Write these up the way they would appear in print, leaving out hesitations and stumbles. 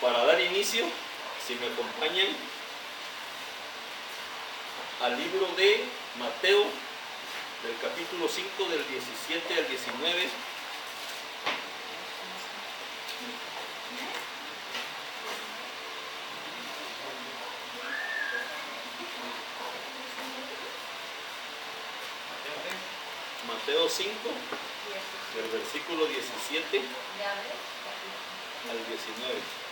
Para dar inicio, si me acompañan al libro de Mateo, del capítulo 5, del 17 al 19. Mateo 5, del versículo 17 al 19.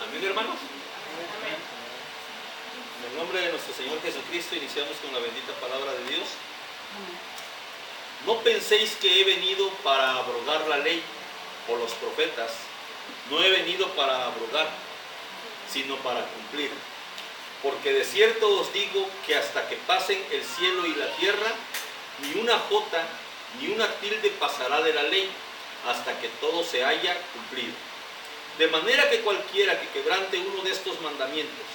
Amén, hermanos. En el nombre de nuestro Señor Jesucristo iniciamos con la bendita palabra de Dios. No penséis que he venido para abrogar la ley o los profetas. No he venido para abrogar, sino para cumplir. Porque de cierto os digo que hasta que pasen el cielo y la tierra, ni una jota ni una tilde pasará de la ley, hasta que todo se haya cumplido. De manera que cualquiera que quebrante uno de estos mandamientos,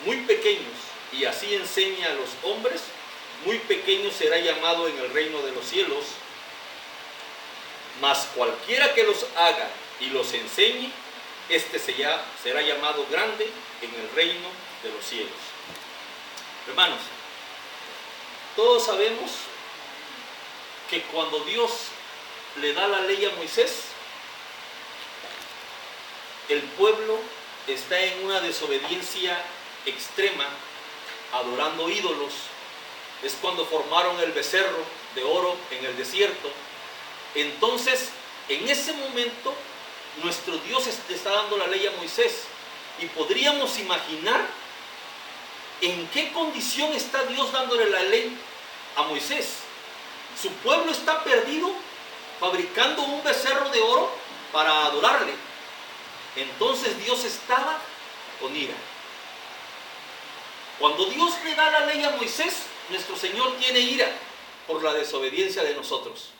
muy pequeños, y así enseñe a los hombres, muy pequeño será llamado en el reino de los cielos. Mas cualquiera que los haga y los enseñe, este será llamado grande en el reino de los cielos. Hermanos, todos sabemos que cuando Dios le da la ley a Moisés, el pueblo está en una desobediencia extrema, adorando ídolos. Es cuando formaron el becerro de oro en el desierto. Entonces, en ese momento, nuestro Dios le está dando la ley a Moisés. Y podríamos imaginar en qué condición está Dios dándole la ley a Moisés. Su pueblo está perdido, fabricando un becerro de oro para adorarle. Entonces Dios estaba con ira. Cuando Dios le da la ley a Moisés, nuestro Señor tiene ira por la desobediencia de nosotros.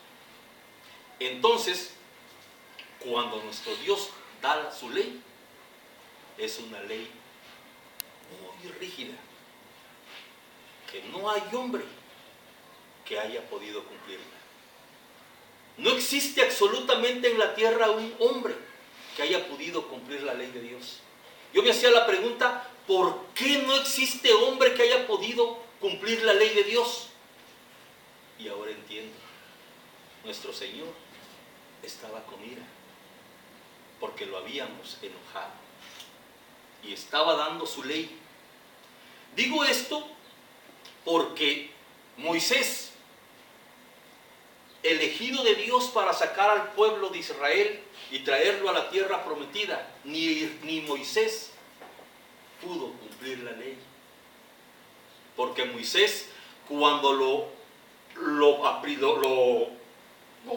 Entonces, cuando nuestro Dios da su ley, es una ley muy rígida, que no hay hombre que haya podido cumplirla. No existe absolutamente en la tierra un hombre que haya podido cumplir la ley de Dios. Yo me hacía la pregunta, ¿por qué no existe hombre que haya podido cumplir la ley de Dios? Y ahora entiendo, nuestro Señor estaba con ira, porque lo habíamos enojado, y estaba dando su ley. Digo esto porque Moisés, elegido de Dios para sacar al pueblo de Israel y traerlo a la tierra prometida, ni Moisés pudo cumplir la ley. Porque Moisés, cuando lo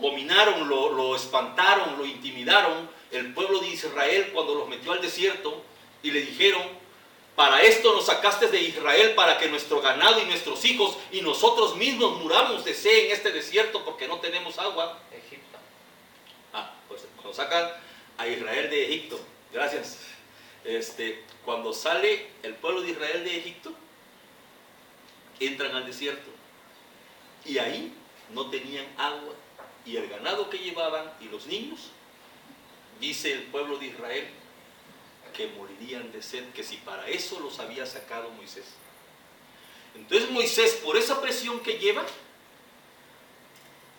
dominaron, lo espantaron, lo intimidaron, el pueblo de Israel, cuando los metió al desierto y le dijeron, para esto nos sacaste de Israel, para que nuestro ganado y nuestros hijos y nosotros mismos muramos de sed en este desierto porque no tenemos agua. Egipto. Pues cuando sacan a Israel de Egipto, gracias. Cuando sale el pueblo de Israel de Egipto, entran al desierto y ahí no tenían agua, y el ganado que llevaban y los niños, dice el pueblo de Israel, que morirían de sed, que si para eso los había sacado Moisés. Entonces Moisés, por esa presión que lleva,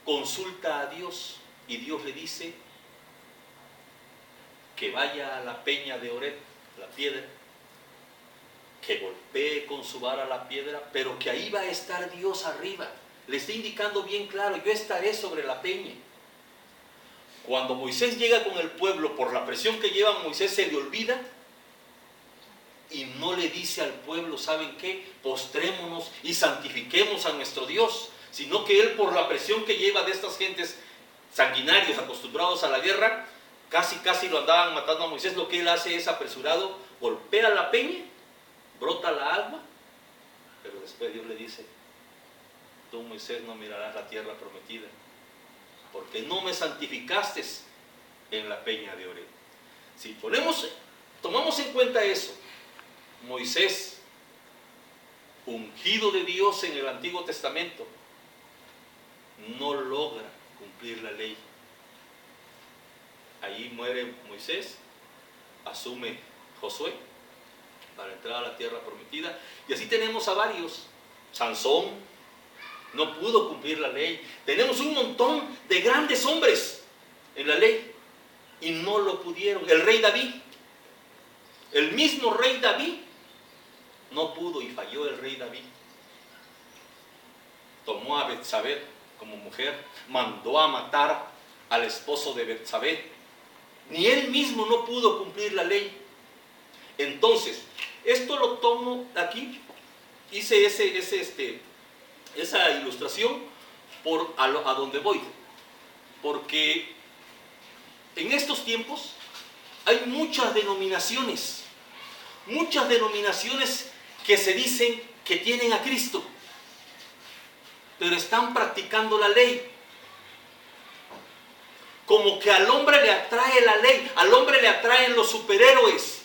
consulta a Dios, y Dios le dice que vaya a la peña de Oreb, la piedra, que golpee con su vara la piedra, pero que ahí va a estar Dios arriba. Le está indicando bien claro, yo estaré sobre la peña. Cuando Moisés llega con el pueblo, por la presión que lleva Moisés, se le olvida y no le dice al pueblo, ¿saben qué? Postrémonos y santifiquemos a nuestro Dios, sino que él, por la presión que lleva de estas gentes sanguinarios acostumbrados a la guerra, casi lo andaban matando a Moisés. Lo que él hace es apresurado, golpea la peña, brota la agua, pero después Dios le dice, tú, Moisés, no mirarás la tierra prometida, porque no me santificaste en la peña de Oreb. Si tomamos en cuenta eso, Moisés ungido de Dios en el Antiguo Testamento, no logra cumplir la ley. Ahí muere Moisés, asume Josué para entrar a la tierra prometida, y así tenemos a varios. Sansón no pudo cumplir la ley. Tenemos un montón de grandes hombres en la ley y no lo pudieron. El rey David, el mismo rey David, no pudo y falló el rey David. Tomó a Betsabé como mujer, mandó a matar al esposo de Betsabé. Ni él mismo no pudo cumplir la ley. Entonces, esto lo tomo aquí, hice esa ilustración a donde voy. Porque en estos tiempos hay muchas denominaciones que se dicen que tienen a Cristo, pero están practicando la ley. Como que al hombre le atrae la ley, al hombre le atraen los superhéroes.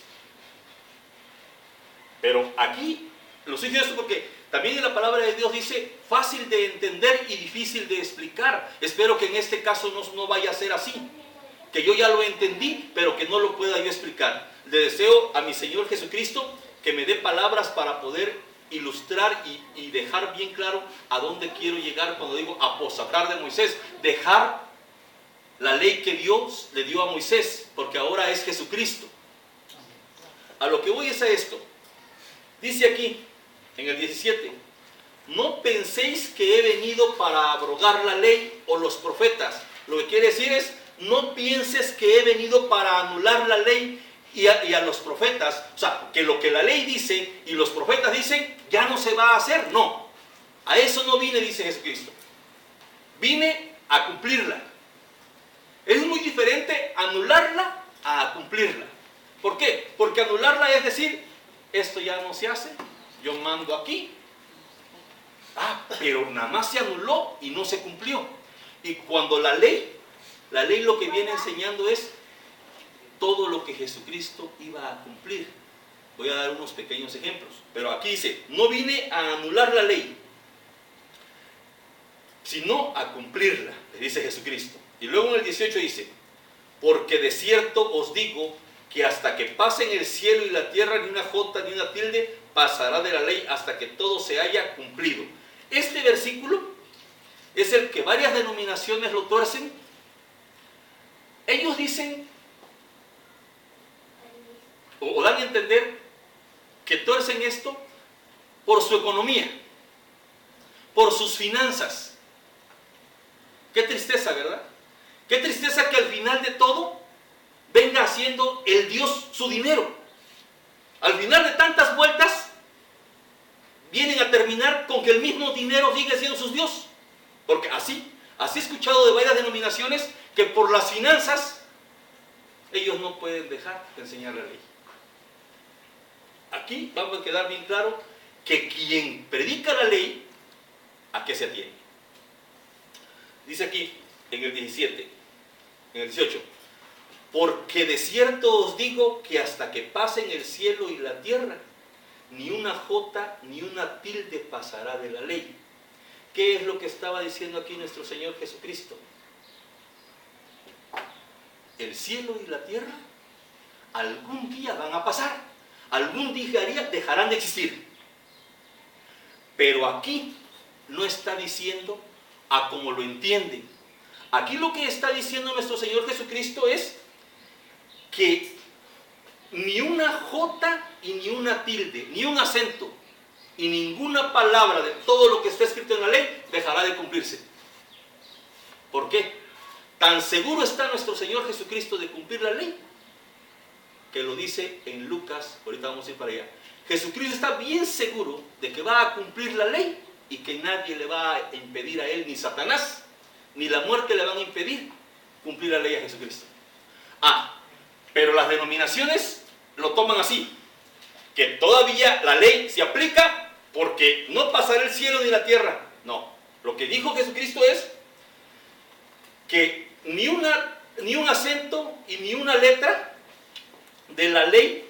Pero aquí, lo estoy diciendo esto porque también en la palabra de Dios dice fácil de entender y difícil de explicar. Espero que en este caso no vaya a ser así, que yo ya lo entendí, pero que no lo pueda yo explicar. Le deseo a mi Señor Jesucristo que me dé palabras para poder ilustrar y dejar bien claro a dónde quiero llegar cuando digo apostatar de Moisés. Dejar la ley que Dios le dio a Moisés, porque ahora es Jesucristo. A lo que voy es a esto. Dice aquí, en el 17, no penséis que he venido para abrogar la ley o los profetas. Lo que quiere decir es, no pienses que he venido para anular la ley y a los profetas. O sea, que lo que la ley dice y los profetas dicen, ya no se va a hacer. No, a eso no vine, dice Jesucristo. Vine a cumplirla. Es muy diferente anularla a cumplirla. ¿Por qué? Porque anularla es decir, esto ya no se hace, yo mando aquí. Pero nada más se anuló y no se cumplió. Y cuando la ley lo que viene enseñando es todo lo que Jesucristo iba a cumplir. Voy a dar unos pequeños ejemplos. Pero aquí dice, no vine a anular la ley, sino a cumplirla, le dice Jesucristo. Y luego en el 18 dice, porque de cierto os digo que hasta que pasen el cielo y la tierra, ni una jota ni una tilde pasará de la ley hasta que todo se haya cumplido. Este versículo es el que varias denominaciones lo tuercen. Ellos dicen o dan a entender que tuercen esto por su economía, por sus finanzas. Qué tristeza, ¿verdad? Qué tristeza que al final de todo venga haciendo el Dios su dinero. Al final de tantas vueltas, vienen a terminar con que el mismo dinero sigue siendo su Dios. Porque así he escuchado de varias denominaciones que por las finanzas, ellos no pueden dejar de enseñar la ley. Aquí vamos a quedar bien claro que quien predica la ley, ¿a qué se atiene? Dice aquí, en el 17, en el 18, porque de cierto os digo que hasta que pasen el cielo y la tierra, ni una jota ni una tilde pasará de la ley. ¿Qué es lo que estaba diciendo aquí nuestro Señor Jesucristo? El cielo y la tierra algún día van a pasar, algún día dejarán de existir. Pero aquí no está diciendo a como lo entienden. Aquí lo que está diciendo nuestro Señor Jesucristo es que ni una jota y ni una tilde, ni un acento y ninguna palabra de todo lo que está escrito en la ley dejará de cumplirse. ¿Por qué? Tan seguro está nuestro Señor Jesucristo de cumplir la ley, que lo dice en Lucas, ahorita vamos a ir para allá. Jesucristo está bien seguro de que va a cumplir la ley y que nadie le va a impedir a él, ni Satanás, ni la muerte le van a impedir cumplir la ley a Jesucristo. Pero las denominaciones lo toman así, que todavía la ley se aplica porque no pasará el cielo ni la tierra. No, lo que dijo Jesucristo es que ni un acento y ni una letra de la ley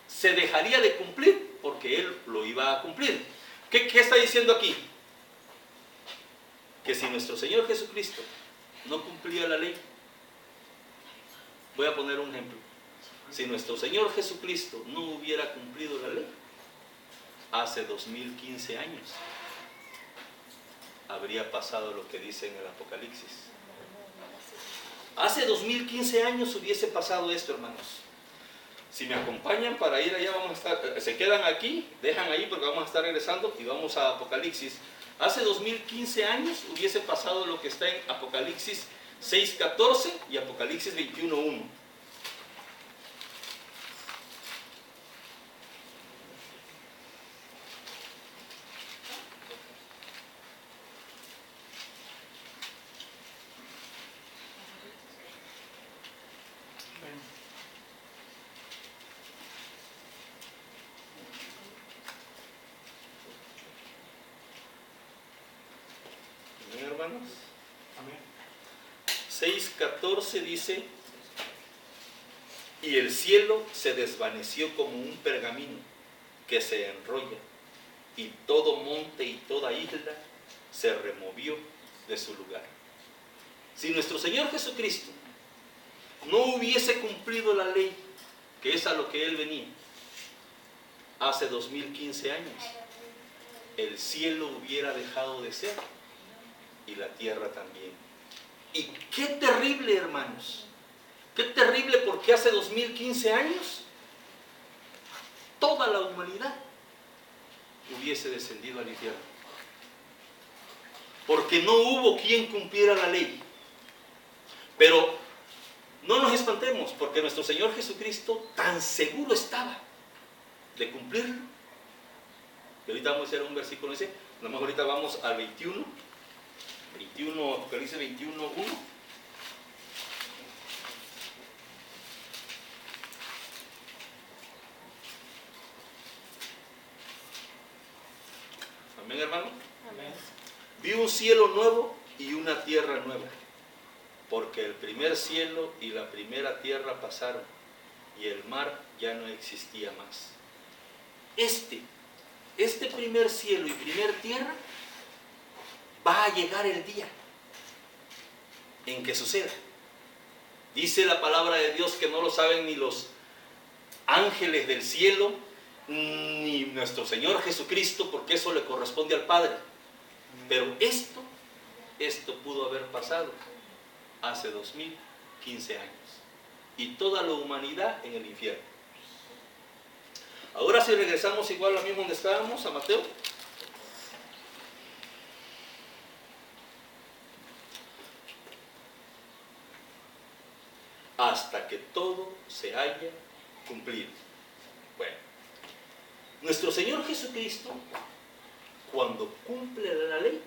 se dejaría de cumplir porque Él lo iba a cumplir. ¿Qué está diciendo aquí? Que si nuestro Señor Jesucristo no cumplía la ley, voy a poner un ejemplo. Si nuestro Señor Jesucristo no hubiera cumplido la ley, hace 2015 años habría pasado lo que dice en el Apocalipsis. Hace 2015 años hubiese pasado esto, hermanos. Si me acompañan para ir allá, vamos a estar, se quedan aquí, dejan ahí porque vamos a estar regresando y vamos a Apocalipsis. Hace 2015 años hubiese pasado lo que está en Apocalipsis 6:14 y Apocalipsis 21:1. Hermanos, 6:14 dice: y el cielo se desvaneció como un pergamino que se enrolla, y todo monte y toda isla se removió de su lugar. Si nuestro Señor Jesucristo no hubiese cumplido la ley, que es a lo que Él venía, hace 2015 años, el cielo hubiera dejado de ser y la tierra también. Y qué terrible, hermanos, qué terrible, porque hace 2015 años toda la humanidad hubiese descendido al infierno, porque no hubo quien cumpliera la ley. Pero no nos espantemos, porque nuestro Señor Jesucristo tan seguro estaba de cumplirlo. Y ahorita vamos a hacer un versículo ese, nada más ahorita vamos al 21, Apocalipsis 21:1. Amén, hermano. Amén. Vi un cielo nuevo y una tierra nueva, porque el primer cielo y la primera tierra pasaron, y el mar ya no existía más. Este primer cielo y primer tierra va a llegar el día en que suceda. Dice la palabra de Dios que no lo saben ni los ángeles del cielo, ni nuestro Señor Jesucristo, porque eso le corresponde al Padre. Pero esto pudo haber pasado hace 2015 años, y toda la humanidad en el infierno. Ahora si regresamos igual a mismo donde estábamos, a Mateo. Hasta que todo se haya cumplido. Bueno, nuestro Señor Jesucristo, cuando cumple la ley,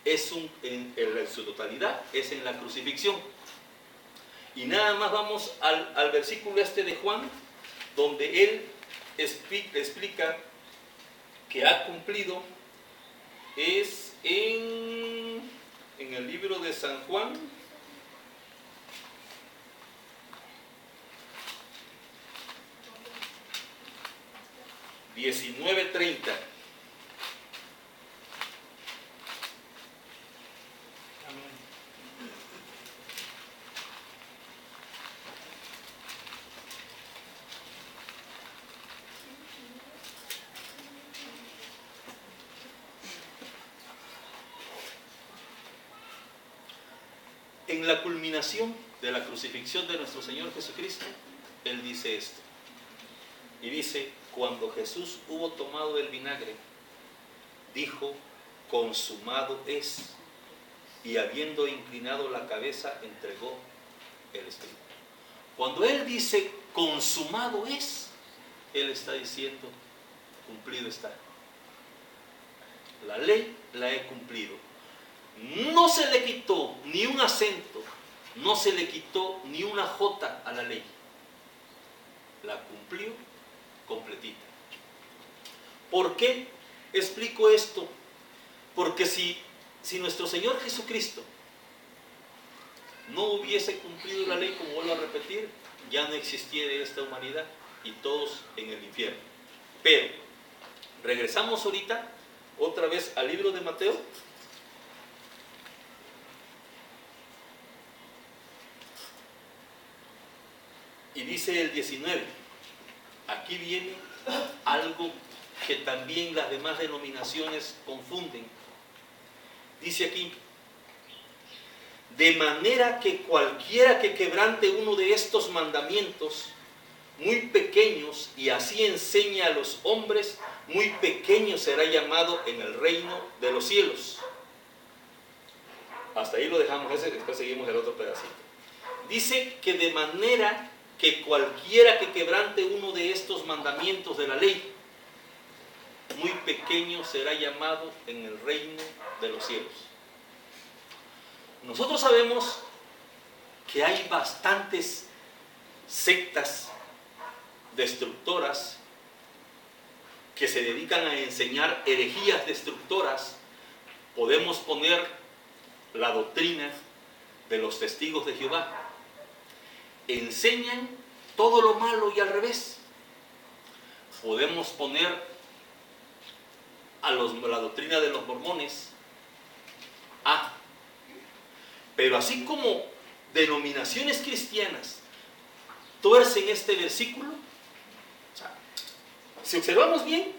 en su totalidad, es en la crucifixión. Y nada más vamos al versículo de Juan, donde él explica que ha cumplido. Es en el libro de San Juan, 19:30. En la culminación de la crucifixión de nuestro Señor Jesucristo, Él dice esto. Y dice: cuando Jesús hubo tomado el vinagre, dijo: consumado es. Y habiendo inclinado la cabeza, entregó el espíritu. Cuando Él dice consumado es, Él está diciendo cumplido está. La ley la he cumplido. No se le quitó ni un acento, no se le quitó ni una jota a la ley. La cumplió completita. ¿Por qué explico esto? Porque si nuestro Señor Jesucristo no hubiese cumplido la ley, como vuelvo a repetir, ya no existiera esta humanidad y todos en el infierno. Pero Regresamos ahorita otra vez al libro de Mateo. Y dice el 19, aquí viene algo que también las demás denominaciones confunden. Dice aquí, de manera que cualquiera que quebrante uno de estos mandamientos muy pequeños y así enseñe a los hombres, muy pequeño será llamado en el reino de los cielos. Hasta ahí lo dejamos, después seguimos el otro pedacito. Dice que de manera que cualquiera que quebrante uno de estos mandamientos de la ley, muy pequeño será llamado en el reino de los cielos. Nosotros sabemos que hay bastantes sectas destructoras que se dedican a enseñar herejías destructoras. Podemos poner la doctrina de los testigos de Jehová. Enseñan todo lo malo y al revés. Podemos poner la doctrina de los mormones. Pero así como denominaciones cristianas tuercen este versículo, si observamos bien,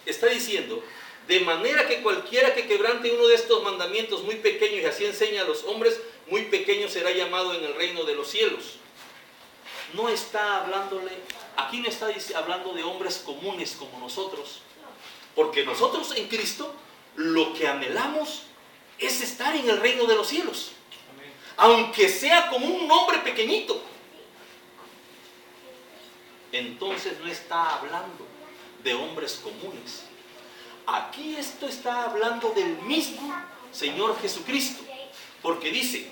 está diciendo, de manera que cualquiera que quebrante uno de estos mandamientos muy pequeños y así enseña a los hombres, muy pequeño será llamado en el reino de los cielos. No está hablándole, aquí no está hablando de hombres comunes como nosotros, porque nosotros en Cristo lo que anhelamos es estar en el reino de los cielos, aunque sea como un hombre pequeñito. Entonces no está hablando de hombres comunes. Aquí esto está hablando del mismo Señor Jesucristo, porque dice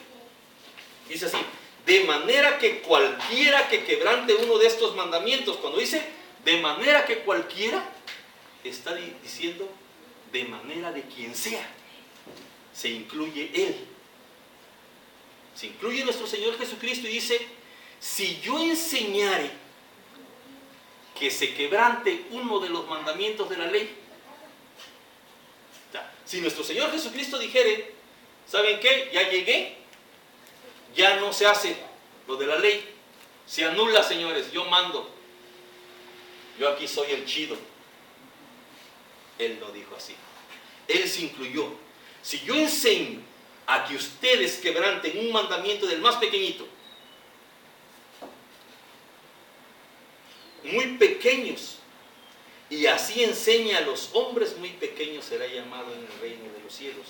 así, de manera que cualquiera que quebrante uno de estos mandamientos. Cuando dice de manera que cualquiera, está diciendo de manera de quien sea. Se incluye Él. Se incluye nuestro Señor Jesucristo y dice, si yo enseñare que se quebrante uno de los mandamientos de la ley. Si nuestro Señor Jesucristo dijere, ¿saben qué? Ya llegué, ya no se hace lo de la ley, se anula, señores, yo mando, yo aquí soy el chido. Él no dijo así, Él se incluyó. Si yo enseño a que ustedes quebranten un mandamiento del más pequeñito, muy pequeños, y así enseña a los hombres, muy pequeños será llamado en el reino de los cielos.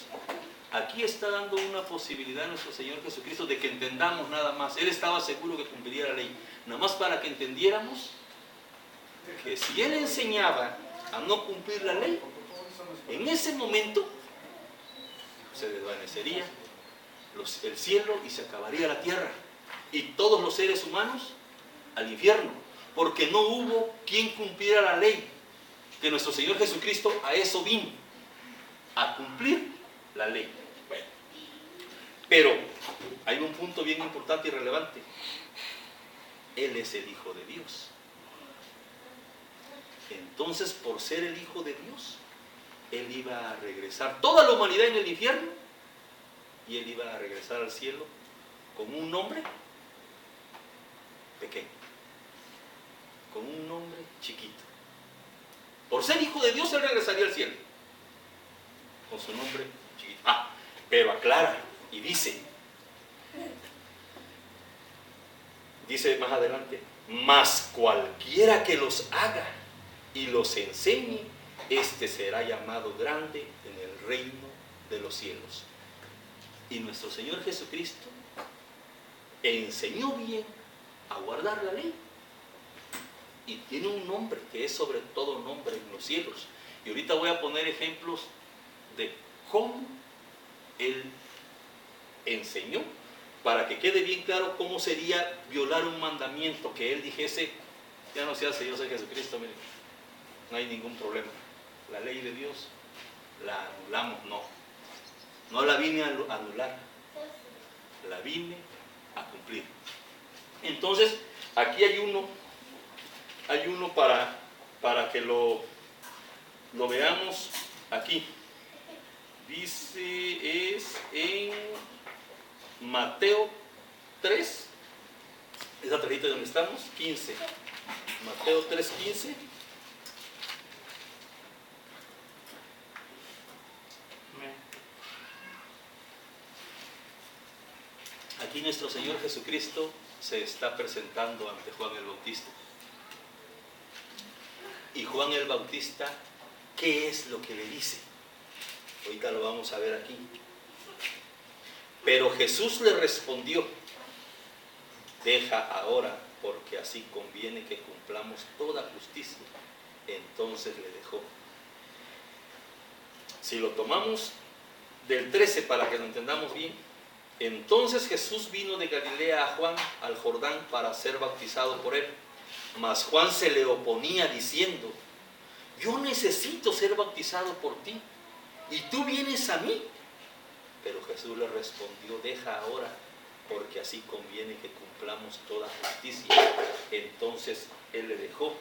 Aquí está dando una posibilidad a nuestro Señor Jesucristo de que entendamos nada más. Él estaba seguro que cumpliría la ley, nada más para que entendiéramos que si Él enseñaba a no cumplir la ley, en ese momento se desvanecería el cielo y se acabaría la tierra, y todos los seres humanos al infierno, porque no hubo quien cumpliera la ley, que nuestro Señor Jesucristo a eso vino, a cumplir la ley. Bueno, pero hay un punto bien importante y relevante. Él es el Hijo de Dios. Entonces, por ser el Hijo de Dios, Él iba a regresar toda la humanidad en el infierno, y Él iba a regresar al cielo como un hombre pequeño, con un nombre chiquito. Por ser Hijo de Dios, Él regresaría al cielo con su nombre chiquito. Pero aclara y dice más adelante, mas cualquiera que los haga y los enseñe, este será llamado grande en el reino de los cielos. Y nuestro Señor Jesucristo enseñó bien a guardar la ley, y tiene un nombre que es sobre todo nombre en los cielos. Y ahorita voy a poner ejemplos de cómo Él enseñó, para que quede bien claro cómo sería violar un mandamiento que Él dijese, ya no se hace, yo soy Jesucristo, miren, no hay ningún problema. La ley de Dios la anulamos, no la vine a anular, la vine a cumplir. Entonces, aquí hay uno para que lo lo veamos aquí. Dice, es en Mateo 3, esa tarjeta donde estamos, 15. Mateo 3, 15. Aquí nuestro Señor Jesucristo se está presentando ante Juan el Bautista. Y Juan el Bautista, ¿qué es lo que le dice? Ahorita lo vamos a ver aquí. Pero Jesús le respondió: deja ahora, porque así conviene que cumplamos toda justicia. Entonces le dejó. Si lo tomamos del 13 para que lo entendamos bien. Entonces Jesús vino de Galilea a Juan al Jordán para ser bautizado por él. Mas Juan se le oponía diciendo: yo necesito ser bautizado por ti, y tú vienes a mí. Pero Jesús le respondió: deja ahora, porque así conviene que cumplamos toda justicia. Entonces él le dejó.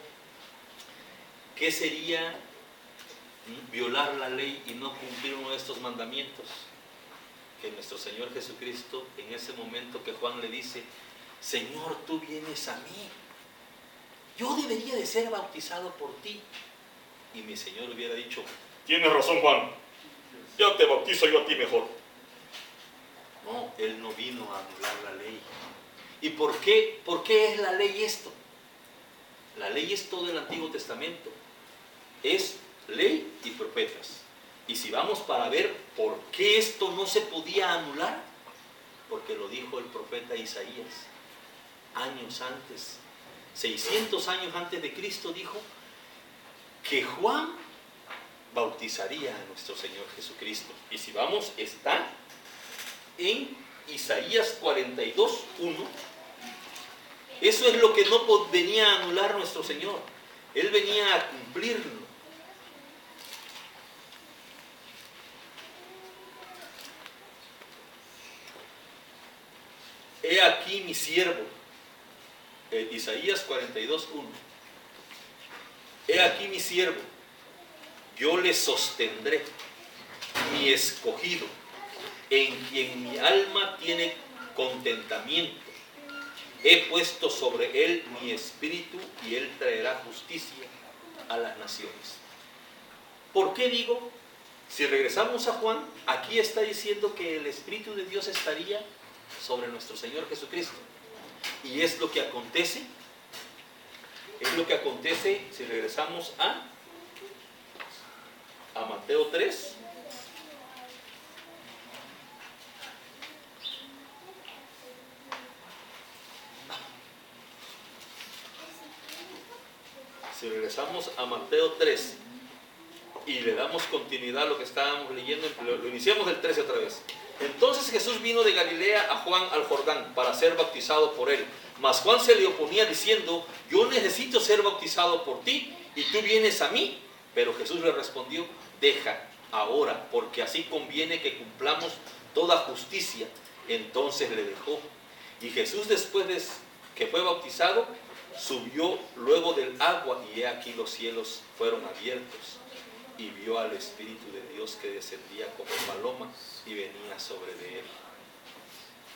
¿Qué sería violar la ley y no cumplir uno de estos mandamientos? Que nuestro Señor Jesucristo, en ese momento que Juan le dice: Señor, tú vienes a mí, yo debería de ser bautizado por ti. Y mi Señor hubiera dicho: tienes razón, Juan, ya te bautizo yo a ti mejor. No, Él no vino a anular la ley. ¿Y por qué? ¿Por qué es la ley esto? La ley es todo el Antiguo Testamento. Es ley y profetas. Y si vamos para ver por qué esto no se podía anular, porque lo dijo el profeta Isaías años antes, 600 años antes de Cristo, dijo que Juan bautizaría a nuestro Señor Jesucristo. Y si vamos, está en Isaías 42, 1. Eso es lo que no venía a anular nuestro Señor. Él venía a cumplirlo. He aquí mi siervo, Isaías 42, 1. He aquí mi siervo, yo le sostendré, mi escogido, en quien mi alma tiene contentamiento. He puesto sobre él mi espíritu y él traerá justicia a las naciones. ¿Por qué digo? Si regresamos a Juan, aquí está diciendo que el Espíritu de Dios estaría sobre nuestro Señor Jesucristo. Y es lo que acontece. Es lo que acontece si regresamos a Mateo 3. Si regresamos a Mateo 3 y le damos continuidad a lo que estábamos leyendo, lo iniciamos del 13 otra vez. Entonces Jesús vino de Galilea a Juan al Jordán para ser bautizado por él. Mas Juan se le oponía diciendo: yo necesito ser bautizado por ti, y tú vienes a mí. Pero Jesús le respondió: deja ahora, porque así conviene que cumplamos toda justicia. Entonces le dejó. Y Jesús, después de que fue bautizado, subió luego del agua, y he aquí los cielos fueron abiertos, y vio al Espíritu de Dios que descendía como paloma y venía sobre de él.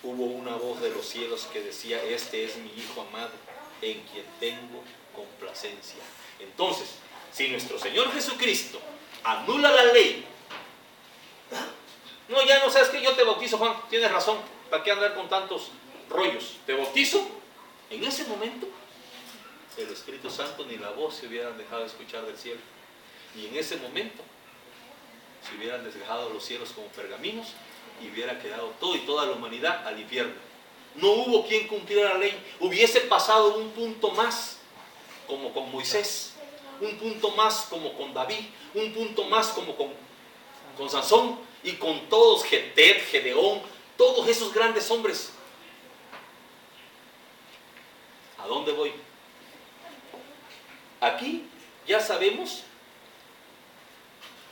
Hubo una voz de los cielos que decía: este es mi Hijo amado, en quien tengo complacencia. Entonces, si nuestro Señor Jesucristo anula la ley, no, ya no sabes que yo te bautizo, Juan, tienes razón, ¿para qué andar con tantos rollos? Te bautizo. En ese momento el Espíritu Santo ni la voz se hubieran dejado de escuchar del cielo, y en ese momento se hubieran despejado los cielos como pergaminos y hubiera quedado todo y toda la humanidad al infierno. No hubo quien cumpliera la ley. Hubiese pasado un punto más como con Moisés, un punto más como con David, un punto más como con Sansón y con todos, Getet, Gedeón, todos esos grandes hombres. ¿A dónde voy? Aquí ya sabemos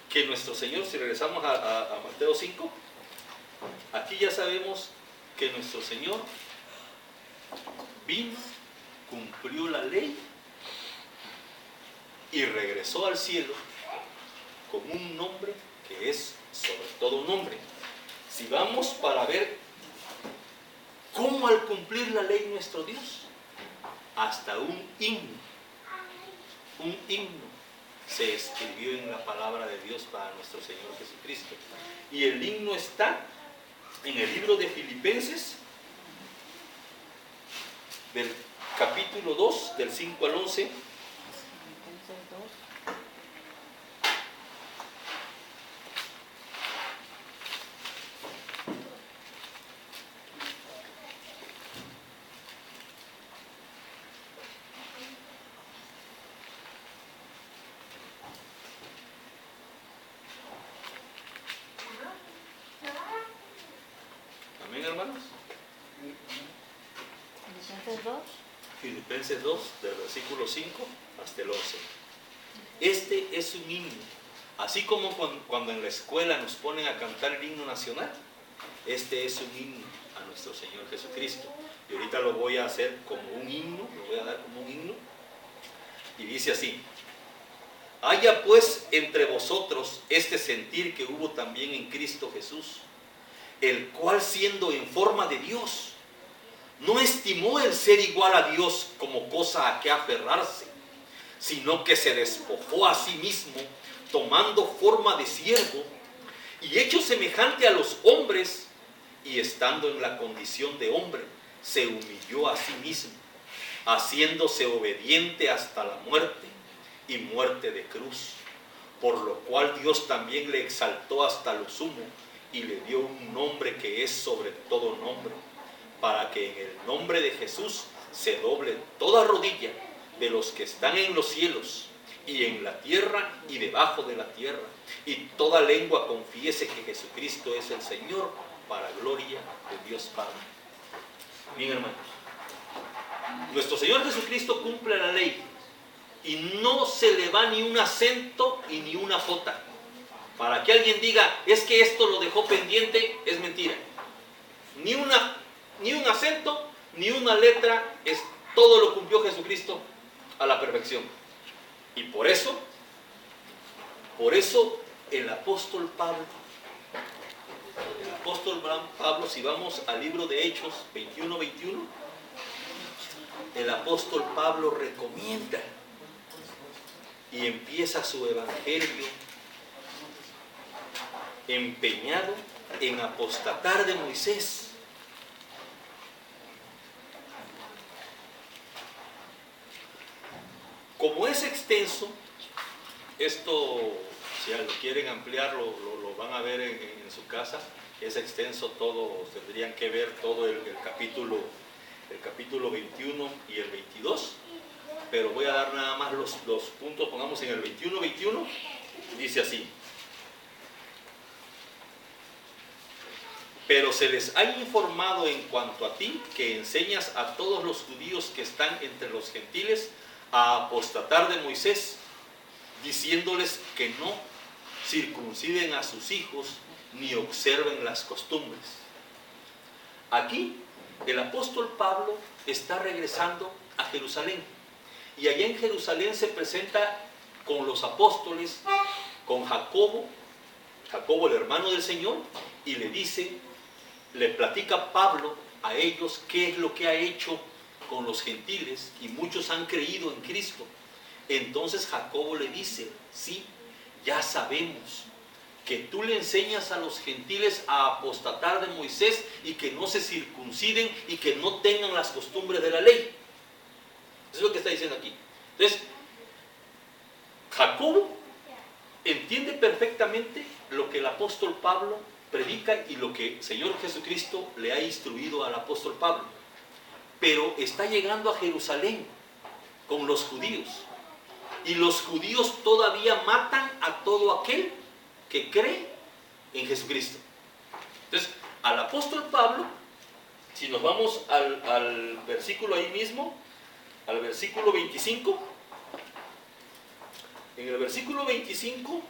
que nuestro Señor, si regresamos a Mateo 5, aquí ya sabemos que nuestro Señor vino, cumplió la ley y regresó al cielo con un nombre que es sobre todo nombre. Si vamos para ver cómo al cumplir la ley nuestro Dios, hasta un himno se escribió en la palabra de Dios para nuestro Señor Jesucristo. Y el himno está en el libro de Filipenses, del capítulo 2, del 5 al 11. Amén, hermanos. Filipenses 2, del versículo 5 hasta el 11. Este es un himno. Así como cuando en la escuela nos ponen a cantar el himno nacional, este es un himno a nuestro Señor Jesucristo. Y ahorita lo voy a hacer como un himno, lo voy a dar como un himno. Y dice así: haya pues entre vosotros este sentir que hubo también en Cristo Jesús, el cual siendo en forma de Dios, no estimó el ser igual a Dios como cosa a que aferrarse, sino que se despojó a sí mismo, tomando forma de siervo, y hecho semejante a los hombres, y estando en la condición de hombre, se humilló a sí mismo, haciéndose obediente hasta la muerte, y muerte de cruz, por lo cual Dios también le exaltó hasta lo sumo, y le dio un nombre que es sobre todo nombre, para que en el nombre de Jesús se doble toda rodilla de los que están en los cielos y en la tierra y debajo de la tierra, y toda lengua confiese que Jesucristo es el Señor, para gloria de Dios Padre. Bien, hermanos, nuestro Señor Jesucristo cumple la ley y no se le va ni un acento y ni una jota. Para que alguien diga, es que esto lo dejó pendiente, es mentira. Ni un acento, ni una letra, todo lo cumplió Jesucristo a la perfección. Y por eso el apóstol Pablo, si vamos al libro de Hechos 21:21, el apóstol Pablo recomienda y empieza su evangelio empeñado en apostatar de Moisés. Como es extenso, esto, si lo quieren ampliar, lo van a ver en su casa. Es extenso todo, tendrían que ver todo el capítulo 21 y el 22, pero voy a dar nada más los puntos. Pongamos en el 21:21, dice así: pero se les ha informado en cuanto a ti, que enseñas a todos los judíos que están entre los gentiles a apostatar de Moisés, diciéndoles que no circunciden a sus hijos ni observen las costumbres. Aquí el apóstol Pablo está regresando a Jerusalén, y allá en Jerusalén se presenta con los apóstoles, con Jacobo el hermano del Señor, y le platica Pablo a ellos qué es lo que ha hecho con los gentiles, y muchos han creído en Cristo. Entonces Jacobo le dice: sí, ya sabemos que tú le enseñas a los gentiles a apostatar de Moisés y que no se circunciden y que no tengan las costumbres de la ley. Eso es lo que está diciendo aquí. Entonces, Jacobo entiende perfectamente lo que el apóstol Pablo predica y lo que el Señor Jesucristo le ha instruido al apóstol Pablo. Pero está llegando a Jerusalén con los judíos, y los judíos todavía matan a todo aquel que cree en Jesucristo. Entonces, al apóstol Pablo, si nos vamos al versículo ahí mismo, al versículo 25, en el versículo 25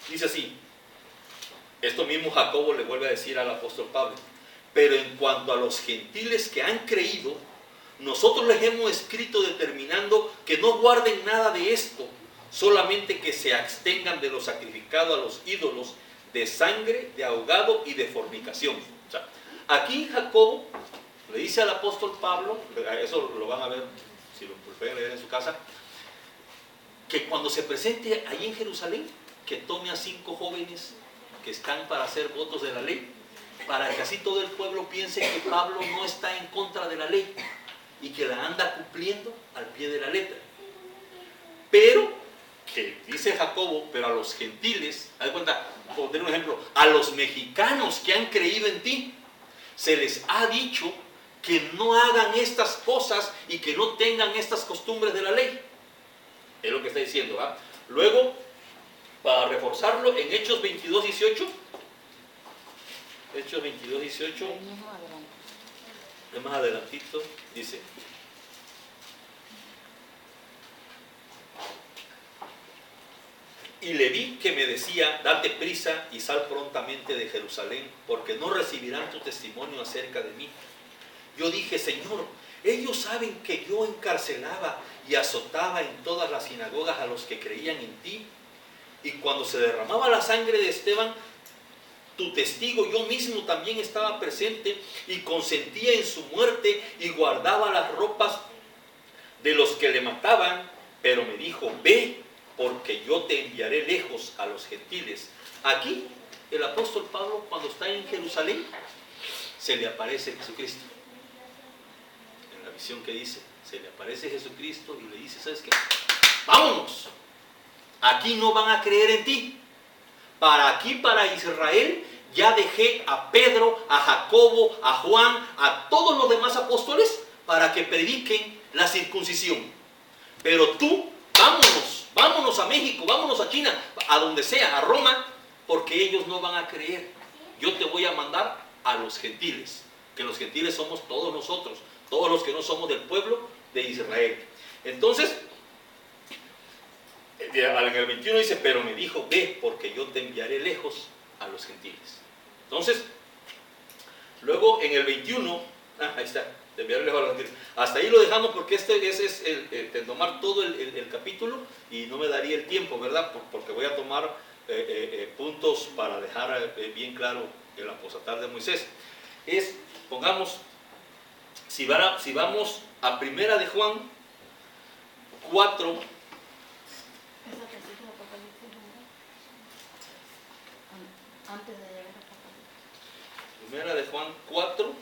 dice así: esto mismo Jacobo le vuelve a decir al apóstol Pablo: pero en cuanto a los gentiles que han creído, nosotros les hemos escrito determinando que no guarden nada de esto, solamente que se abstengan de lo sacrificado a los ídolos, de sangre, de ahogado y de fornicación. O sea, aquí Jacobo le dice al apóstol Pablo, eso lo van a ver si lo pueden leer en su casa, que cuando se presente ahí en Jerusalén, que tome a 5 jóvenes que están para hacer votos de la ley, para que así todo el pueblo piense que Pablo no está en contra de la ley y que la anda cumpliendo al pie de la letra. Pero, que dice Jacobo, pero a los gentiles, haz de cuenta, por tener un ejemplo, a los mexicanos que han creído en ti, se les ha dicho que no hagan estas cosas y que no tengan estas costumbres de la ley. Es lo que está diciendo, ¿va? Luego, para reforzarlo, en Hechos 22:18, Hechos 22:18, más adelantito, dice: y le vi que me decía, date prisa y sal prontamente de Jerusalén, porque no recibirán tu testimonio acerca de mí. Yo dije: Señor, ellos saben que yo encarcelaba y azotaba en todas las sinagogas a los que creían en ti. Y cuando se derramaba la sangre de Esteban, tu testigo, yo mismo también estaba presente y consentía en su muerte y guardaba las ropas de los que le mataban. Pero me dijo: ve, porque yo te enviaré lejos a los gentiles. Aquí el apóstol Pablo, cuando está en Jerusalén, se le aparece Jesucristo. En la visión que dice, se le aparece Jesucristo y le dice: ¿sabes qué? ¡Vámonos! Aquí no van a creer en ti. Para Israel, ya dejé a Pedro, a Jacobo, a Juan, a todos los demás apóstoles para que prediquen la circuncisión. Pero tú, vámonos a México, vámonos a China, a donde sea, a Roma, porque ellos no van a creer. Yo te voy a mandar a los gentiles, que los gentiles somos todos nosotros, todos los que no somos del pueblo de Israel. Entonces, en el 21 dice: pero me dijo: ve, porque yo te enviaré lejos a los gentiles. Entonces, luego en el 21, ahí está, te enviaré lejos a los gentiles. Hasta ahí lo dejamos, porque este es el tomar todo el capítulo y no me daría el tiempo, ¿verdad? Porque voy a tomar puntos para dejar bien claro el apostatar de Moisés. Pongamos, si vamos a Primera de Juan 4, antes de llegar a Apocalipsis. Primera de Juan 4,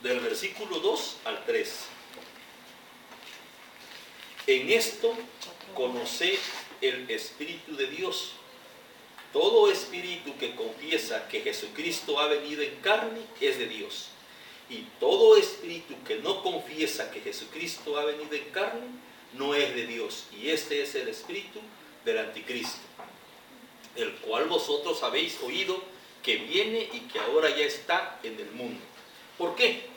del versículo 2 al 3. En esto conoced el Espíritu de Dios. Todo espíritu que confiesa que Jesucristo ha venido en carne es de Dios. Y todo espíritu que no confiesa que Jesucristo ha venido en carne no es de Dios. Y este es el espíritu del anticristo, el cual vosotros habéis oído que viene y que ahora ya está en el mundo. ¿Por qué?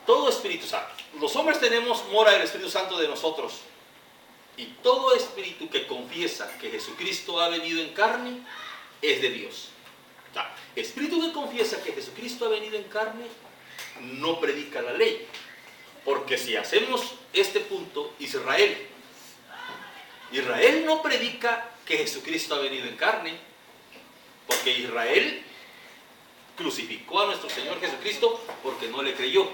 Todo Espíritu Santo. Los hombres tenemos mora el Espíritu Santo de nosotros. Y todo espíritu que confiesa que Jesucristo ha venido en carne es de Dios. O sea, espíritu que confiesa que Jesucristo ha venido en carne no predica la ley. Porque si hacemos este punto, Israel no predica que Jesucristo ha venido en carne, porque Israel crucificó a nuestro Señor Jesucristo porque no le creyó.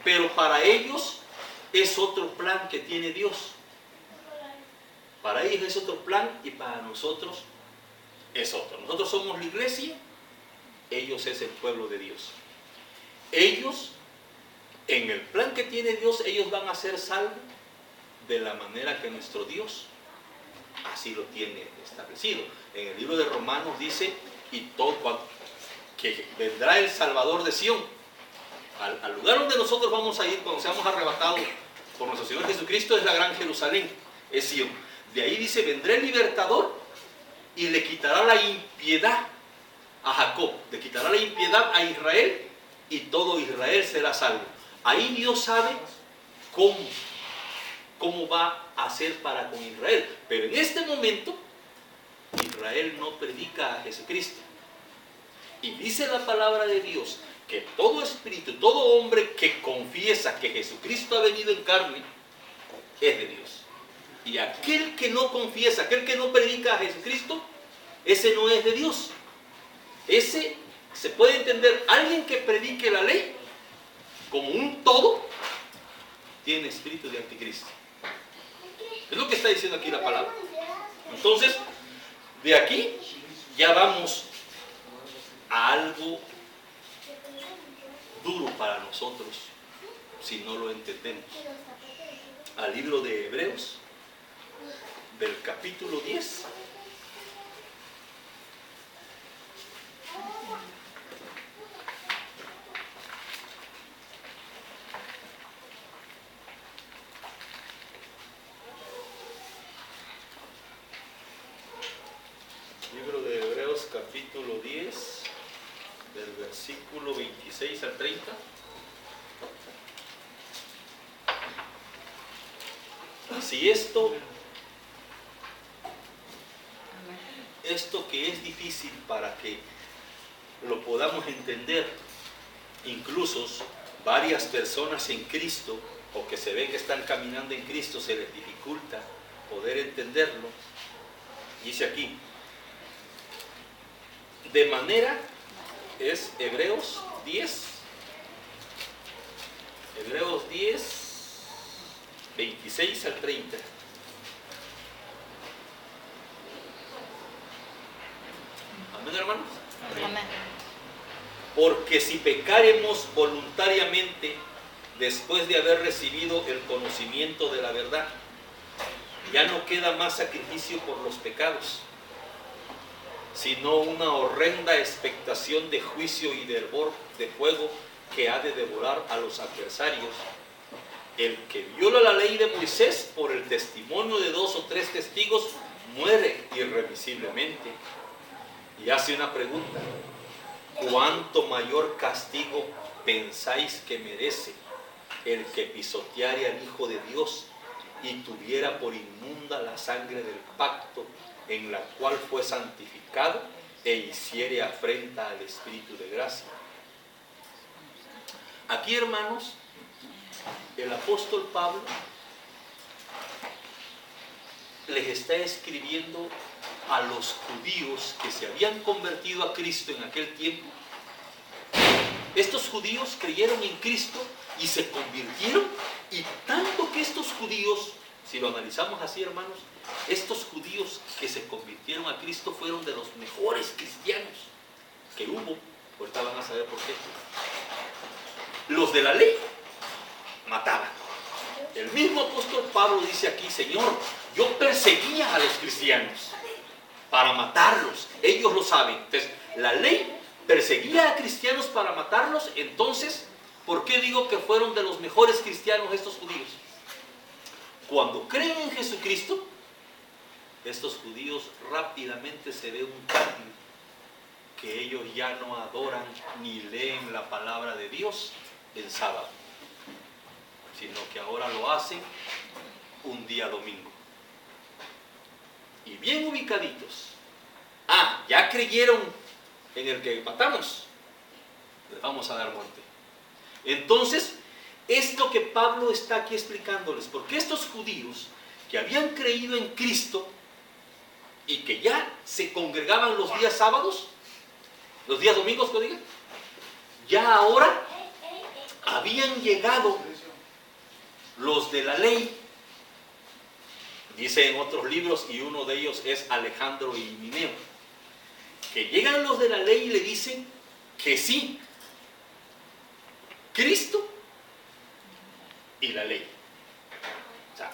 Pero para ellos es otro plan que tiene Dios. Para ellos es otro plan y para nosotros es otro. Nosotros somos la iglesia, ellos es el pueblo de Dios. Ellos, en el plan que tiene Dios, ellos van a ser salvos de la manera que nuestro Dios así lo tiene establecido. En el libro de Romanos dice: y todo, que vendrá el Salvador de Sión. Al lugar donde nosotros vamos a ir cuando seamos arrebatados por nuestro Señor Jesucristo es la gran Jerusalén, es Sión. De ahí dice: vendrá el libertador y le quitará la impiedad a Jacob, le quitará la impiedad a Israel y todo Israel será salvo. Ahí Dios sabe cómo cómo va a ser para con Israel. Pero en este momento, Israel no predica a Jesucristo. Y dice la palabra de Dios que todo espíritu, todo hombre que confiesa que Jesucristo ha venido en carne, es de Dios. Y aquel que no confiesa, aquel que no predica a Jesucristo, ese no es de Dios. Ese se puede entender, alguien que predique la ley como un todo, tiene espíritu de anticristo. Es lo que está diciendo aquí la palabra. Entonces, de aquí ya vamos a algo duro para nosotros si no lo entendemos. Al libro de Hebreos, del capítulo 10. Libro de Hebreos, capítulo 10, del versículo 26 al 30. Si esto que es difícil para que lo podamos entender, incluso varias personas en Cristo, o que se ve que están caminando en Cristo, se les dificulta poder entenderlo, dice aquí, de manera, es Hebreos 10, 26 al 30. Amén, hermanos. Amén. Porque si pecaremos voluntariamente después de haber recibido el conocimiento de la verdad, ya no queda más sacrificio por los pecados, sino una horrenda expectación de juicio y de hervor de fuego que ha de devorar a los adversarios. El que viola la ley de Moisés por el testimonio de 2 o 3 testigos muere irremisiblemente. Y hace una pregunta: ¿cuánto mayor castigo pensáis que merece el que pisoteare al Hijo de Dios y tuviera por inmunda la sangre del pacto en la cual fue santificado e hiciere afrenta al Espíritu de gracia? Aquí, hermanos, el apóstol Pablo les está escribiendo a los judíos que se habían convertido a Cristo en aquel tiempo. Estos judíos creyeron en Cristo y se convirtieron, y tanto que estos judíos, si lo analizamos así, hermanos, estos judíos que se convirtieron a Cristo fueron de los mejores cristianos que hubo. Ahorita van a saber por qué. Los de la ley mataban. El mismo apóstol Pablo dice aquí: Señor, yo perseguía a los cristianos para matarlos. Ellos lo saben. Entonces, la ley perseguía a cristianos para matarlos. Entonces, ¿por qué digo que fueron de los mejores cristianos estos judíos? Cuando creen en Jesucristo, estos judíos rápidamente se ve un cambio, que ellos ya no adoran ni leen la palabra de Dios el sábado, sino que ahora lo hacen un día domingo. Y bien ubicaditos. Ah, ya creyeron en el que matamos, les vamos a dar muerte. Entonces, esto que Pablo está aquí explicándoles, porque estos judíos que habían creído en Cristo y que ya se congregaban los días sábados, los días domingos, que digan, ya ahora habían llegado los de la ley. Dice en otros libros, y uno de ellos es Alejandro y Mineo, que llegan los de la ley y le dicen que sí, Cristo y la ley. O sea,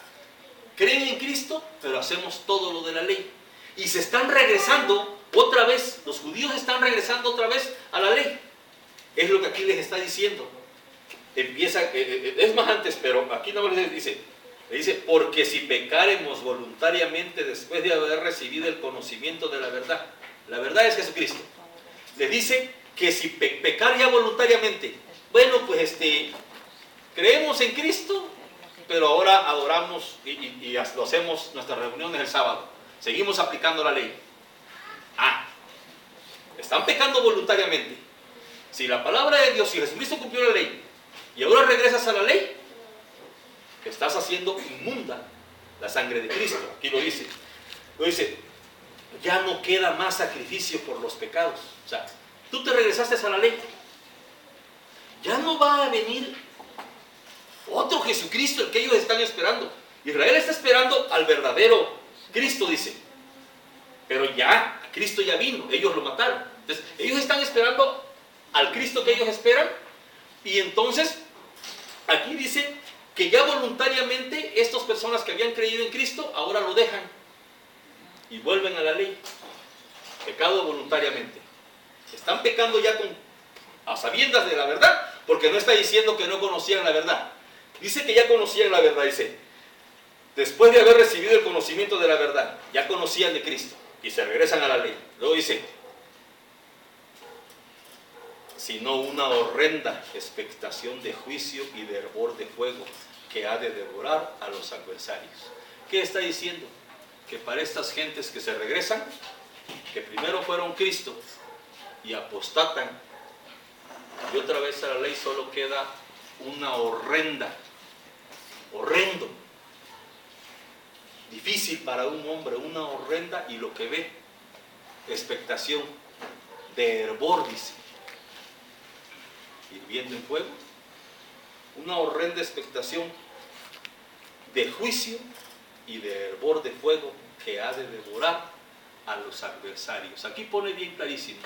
creen en Cristo, pero hacemos todo lo de la ley. Y se están regresando otra vez, los judíos están regresando otra vez a la ley. Es lo que aquí les está diciendo. Empieza, es más antes, pero aquí no le dice, porque si pecaremos voluntariamente después de haber recibido el conocimiento de la verdad es Jesucristo. Les dice que si pecar ya voluntariamente, bueno, pues creemos en Cristo, pero ahora adoramos y lo hacemos nuestras reuniones el sábado. Seguimos aplicando la ley. Están pecando voluntariamente. Si la palabra de Dios, si Jesucristo cumplió la ley y ahora regresas a la ley, estás haciendo inmunda la sangre de Cristo. Aquí lo dice. Lo dice, ya no queda más sacrificio por los pecados. O sea, tú te regresaste a la ley. Ya no va a venir otro Jesucristo, el que ellos están esperando. Israel está esperando al verdadero Cristo, dice. Pero ya, Cristo ya vino, ellos lo mataron. Entonces, ellos están esperando al Cristo que ellos esperan. Y entonces, aquí dice que ya voluntariamente estas personas que habían creído en Cristo, ahora lo dejan y vuelven a la ley. Pecado voluntariamente. Están pecando ya a sabiendas de la verdad, porque no está diciendo que no conocían la verdad. Dice que ya conocían la verdad, dice. Después de haber recibido el conocimiento de la verdad, ya conocían de Cristo y se regresan a la ley. Luego dice, sino una horrenda expectación de juicio y de hervor de fuego que ha de devorar a los adversarios. ¿Qué está diciendo? Que para estas gentes que se regresan, que primero fueron Cristo y apostatan, y otra vez a la ley, solo queda una horrendo, difícil para un hombre, una horrenda, y lo que ve, expectación de hervor, dice, hirviendo en fuego, una horrenda expectación de juicio y de hervor de fuego que ha de devorar a los adversarios. Aquí pone bien clarísimo,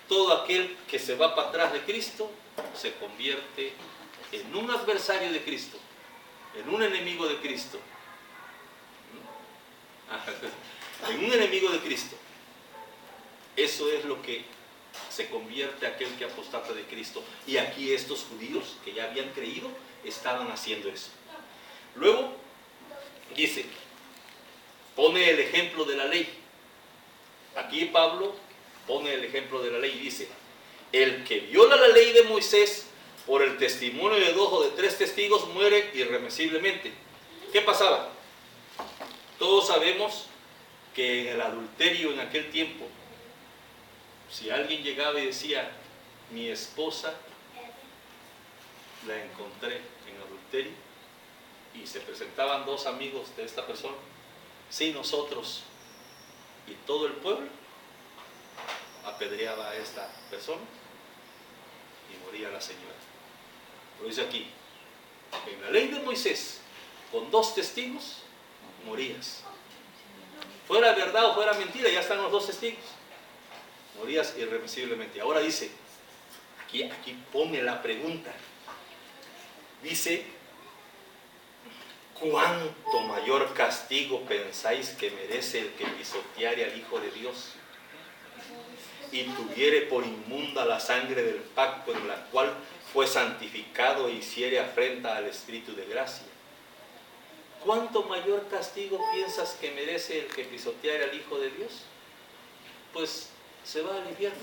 todo aquel que se va para atrás de Cristo se convierte en un adversario de Cristo, en un enemigo de Cristo. En un enemigo de Cristo. Eso es lo que se convierte aquel que apostata de Cristo. Y aquí estos judíos que ya habían creído estaban haciendo eso. Luego dice, pone el ejemplo de la ley. Aquí Pablo pone el ejemplo de la ley y dice, el que viola la ley de Moisés por el testimonio de 2 o de 3 testigos muere irremisiblemente. ¿Qué pasaba? Todos sabemos que en el adulterio en aquel tiempo, si alguien llegaba y decía, mi esposa la encontré en adulterio, y se presentaban 2 amigos de esta persona, sí, nosotros, y todo el pueblo apedreaba a esta persona y moría la señora. Lo dice aquí, en la ley de Moisés, con 2 testigos, morías. Fuera verdad o fuera mentira, ya están los 2 testigos. Morías irremisiblemente. Ahora dice, aquí pone la pregunta. Dice, ¿cuánto mayor castigo pensáis que merece el que pisoteare al Hijo de Dios y tuviere por inmunda la sangre del pacto en la cual fue santificado e hiciere afrenta al Espíritu de gracia? ¿Cuánto mayor castigo piensas que merece el que pisoteare al Hijo de Dios? Pues se va al infierno,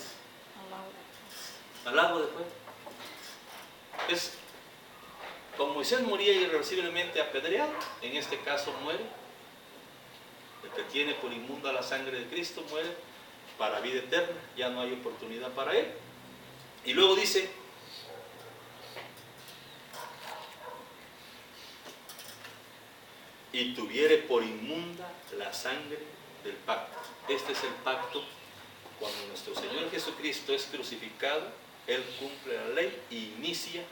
al lago de fuego. Como Moisés moría irreversiblemente apedreado, en este caso muere. El que tiene por inmunda la sangre de Cristo muere para vida eterna, ya no hay oportunidad para él. Y luego dice, y tuviere por inmunda la sangre del pacto. Este es el pacto. Cuando nuestro Señor Jesucristo es crucificado, Él cumple la ley y inicia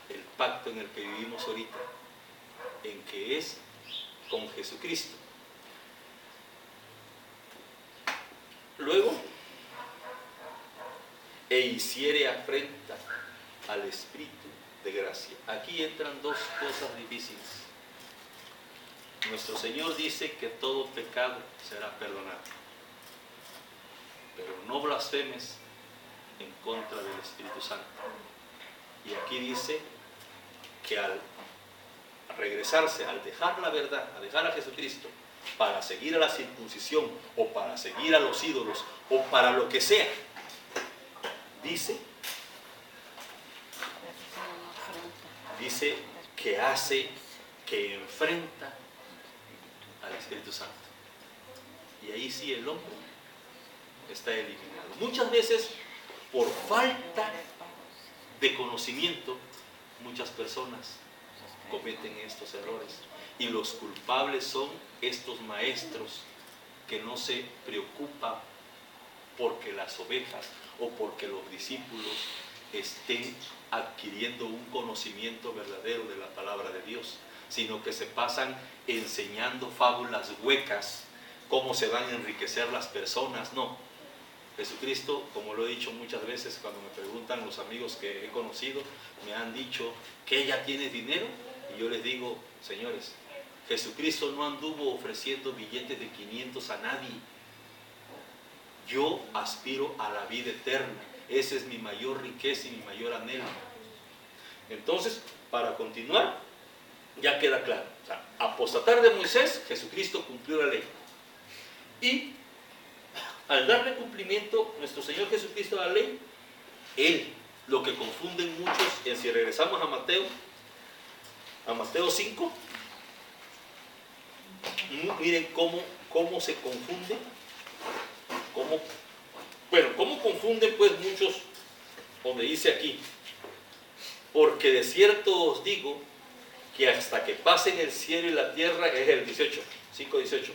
el pacto en el que vivimos ahorita, en que es con Jesucristo. Luego, e hiciere afrenta al Espíritu de gracia. Aquí entran 2 cosas difíciles. Nuestro Señor dice que todo pecado será perdonado, pero no blasfemes en contra del Espíritu Santo. Y aquí dice que al regresarse, al dejar la verdad, a dejar a Jesucristo, para seguir a la circuncisión, o para seguir a los ídolos, o para lo que sea, dice que hace, que enfrenta al Espíritu Santo. Y ahí sí el hombre está eliminado. Muchas veces, por falta de conocimiento, muchas personas cometen estos errores. Y los culpables son estos maestros que no se preocupan porque las ovejas o porque los discípulos estén adquiriendo un conocimiento verdadero de la palabra de Dios, sino que se pasan enseñando fábulas huecas, cómo se van a enriquecer las personas. No, Jesucristo, como lo he dicho muchas veces, cuando me preguntan los amigos que he conocido, me han dicho que ella tiene dinero, y yo les digo, señores, Jesucristo no anduvo ofreciendo billetes de 500 a nadie. Yo aspiro a la vida eterna. Esa es mi mayor riqueza y mi mayor anhelo. Entonces, para continuar, ya queda claro. O sea, apostatar de Moisés, Jesucristo cumplió la ley. Y al darle cumplimiento nuestro Señor Jesucristo a la ley, Él, lo que confunden muchos, si regresamos a Mateo 5, miren cómo se confunde, cómo confunden pues muchos, donde dice aquí, porque de cierto os digo que hasta que pasen el cielo y la tierra, es el 5:18,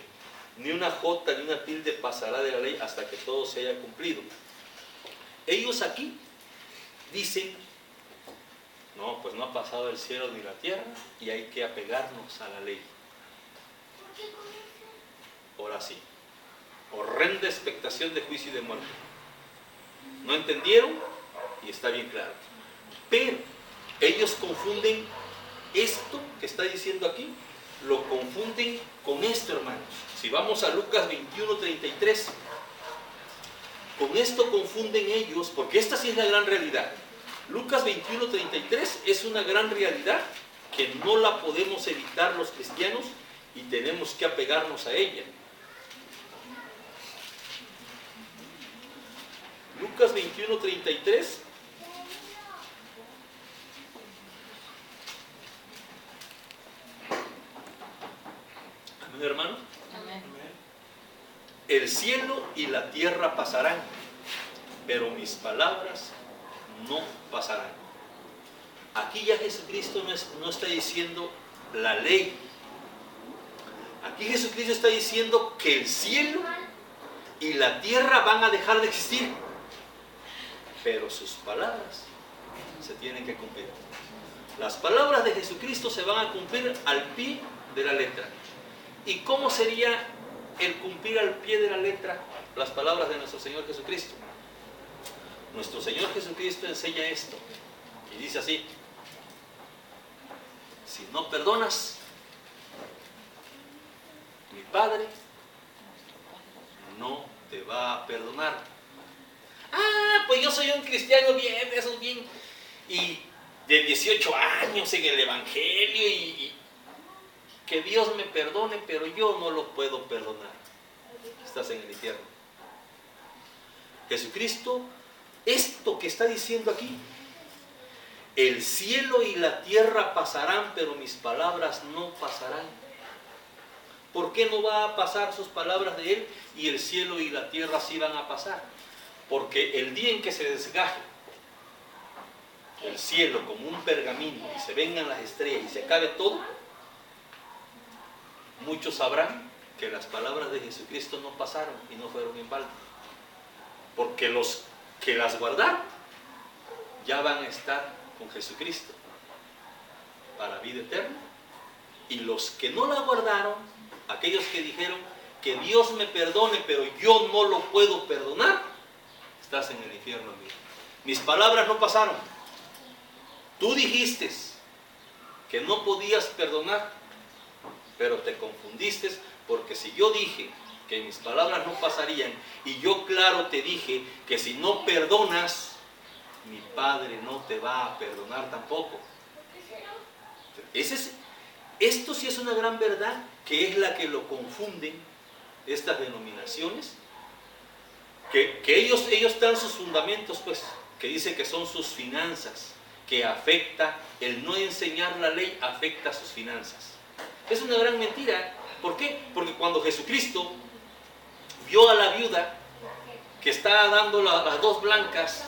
ni una jota ni una tilde pasará de la ley hasta que todo se haya cumplido. Ellos aquí dicen, no, pues no ha pasado el cielo ni la tierra y hay que apegarnos a la ley. Ahora sí, horrenda expectación de juicio y de muerte. No entendieron y está bien claro. Pero ellos confunden esto que está diciendo aquí, lo confunden con esto, hermanos. Si vamos a Lucas 21:33, con esto confunden ellos, porque esta sí es la gran realidad. Lucas 21:33 es una gran realidad que no la podemos evitar los cristianos y tenemos que apegarnos a ella. Lucas 21:33. Amén, hermano. Amén. El cielo y la tierra pasarán, pero mis palabras no pasarán. Aquí ya Jesucristo no está diciendo la ley. Aquí Jesucristo está diciendo que el cielo y la tierra van a dejar de existir, pero sus palabras se tienen que cumplir. Las palabras de Jesucristo se van a cumplir al pie de la letra. ¿Y cómo sería el cumplir al pie de la letra las palabras de nuestro Señor Jesucristo? Nuestro Señor Jesucristo enseña esto y dice así: si no perdonas, mi Padre no te va a perdonar. Ah, pues yo soy un cristiano bien, eso bien, y de 18 años en el Evangelio, y que Dios me perdone, pero yo no lo puedo perdonar. Estás en el infierno. Jesucristo, esto que está diciendo aquí, el cielo y la tierra pasarán, pero mis palabras no pasarán. ¿Por qué no va a pasar sus palabras de Él y el cielo y la tierra sí van a pasar? Porque el día en que se desgaje el cielo como un pergamino y se vengan las estrellas y se acabe todo, muchos sabrán que las palabras de Jesucristo no pasaron y no fueron en balde. Porque los que las guardaron ya van a estar con Jesucristo para vida eterna. Y los que no la guardaron, aquellos que dijeron que Dios me perdone, pero yo no lo puedo perdonar, estás en el infierno, amigo. Mis palabras no pasaron. Tú dijiste que no podías perdonar, pero te confundiste, porque si yo dije que mis palabras no pasarían y yo claro te dije que si no perdonas, mi Padre no te va a perdonar tampoco. Esto sí es una gran verdad, que es la que lo confunden estas denominaciones, que ellos dan sus fundamentos, pues, que dice que son sus finanzas, que afecta, el no enseñar la ley afecta a sus finanzas. Es una gran mentira. ¿Por qué? Porque cuando Jesucristo vio a la viuda que está dando las 2 blancas,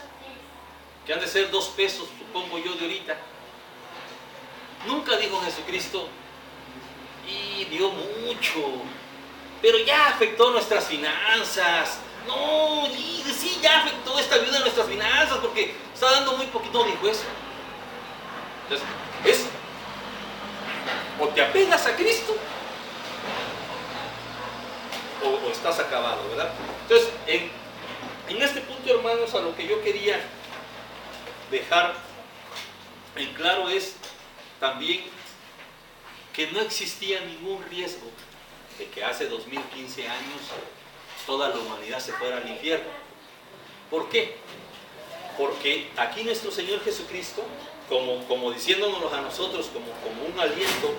que han de ser 2 pesos, supongo yo, de ahorita, nunca dijo Jesucristo, y dio mucho, pero ya afectó nuestras finanzas. No, sí, ya afectó esta viuda nuestras finanzas porque está dando muy poquito, no dijo eso. Entonces, o te apegas a Cristo o estás acabado, ¿verdad? Entonces, en este punto, hermanos, a lo que yo quería dejar en claro es también que no existía ningún riesgo de que hace 2015 años toda la humanidad se fuera al infierno. ¿Por qué? Porque aquí nuestro Señor Jesucristo, como diciéndonos a nosotros como un aliento,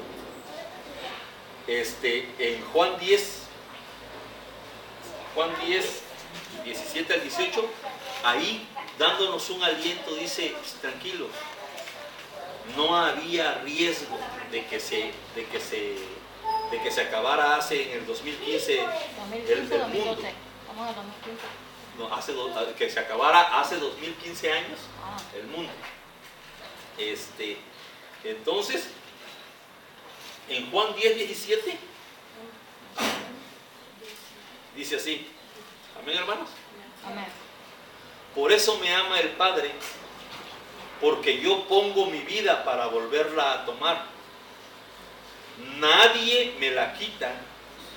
en Juan 10, 17 al 18, ahí dándonos un aliento dice, tranquilos, no había riesgo de que se acabara en el 2015 el mundo. 2012. Vamos a 2015. No, que se acabara hace 2015 años el mundo. Entonces, en Juan 10:17 dice así, amén, hermanos. Amén. Por eso me ama el Padre, porque yo pongo mi vida para volverla a tomar. Nadie me la quita,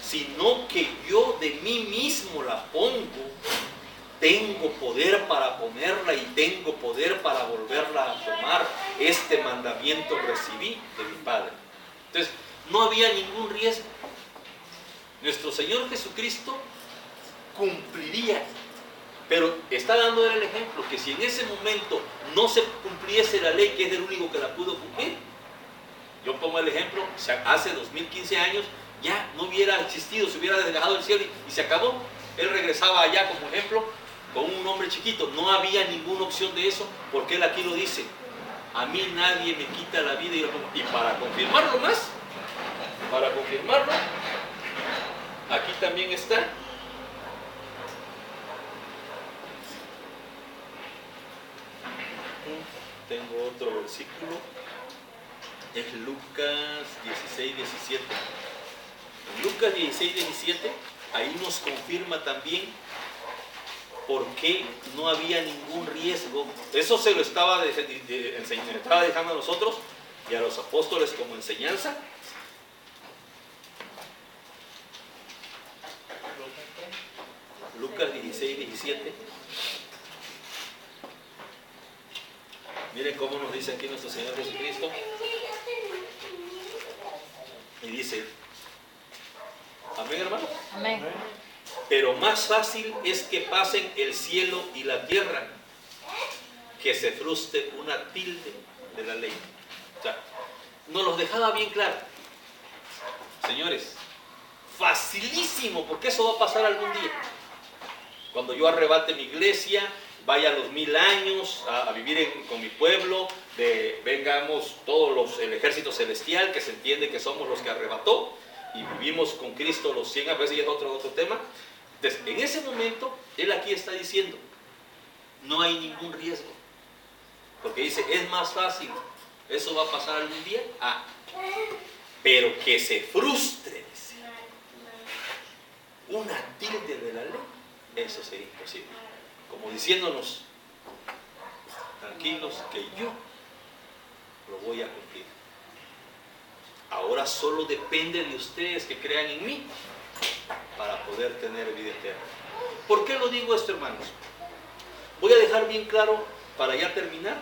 sino que yo de mí mismo la pongo. Tengo poder para ponerla y tengo poder para volverla a tomar. Este mandamiento recibí de mi Padre. Entonces, no había ningún riesgo. Nuestro Señor Jesucristo cumpliría. Pero está dando el ejemplo que si en ese momento no se cumpliese la ley, que es el único que la pudo cumplir, yo pongo el ejemplo, hace 2015 años ya no hubiera existido, se hubiera dejado el cielo y se acabó. Él regresaba allá como ejemplo con un hombre chiquito. No había ninguna opción de eso, porque él aquí lo dice, a mí nadie me quita la vida. Y para confirmarlo más, aquí también está. Tengo otro versículo, es Lucas 16:17. En Lucas 16:17, ahí nos confirma también por qué no había ningún riesgo. Eso se lo estaba dejando a nosotros y a los apóstoles como enseñanza. Lucas 16:17. Miren cómo nos dice aquí nuestro Señor Jesucristo. Y dice, amén, hermanos. Amén. Pero más fácil es que pasen el cielo y la tierra que se frustre una tilde de la ley. O sea, nos los dejaba bien claro. Señores, facilísimo, porque eso va a pasar algún día. Cuando yo arrebate mi iglesia, vaya a los 1000 años a vivir con mi pueblo, vengamos todos el ejército celestial, que se entiende que somos los que arrebató, y vivimos con Cristo los 100 años, y es otro tema. Entonces, en ese momento, Él aquí está diciendo, no hay ningún riesgo, porque dice, es más fácil, eso va a pasar algún día, pero que se frustre, dice, una tilde de la ley, eso sería imposible. Como diciéndonos, tranquilos que yo lo voy a cumplir. Ahora solo depende de ustedes que crean en mí para poder tener vida eterna. ¿Por qué lo digo esto, hermanos? Voy a dejar bien claro, para ya terminar,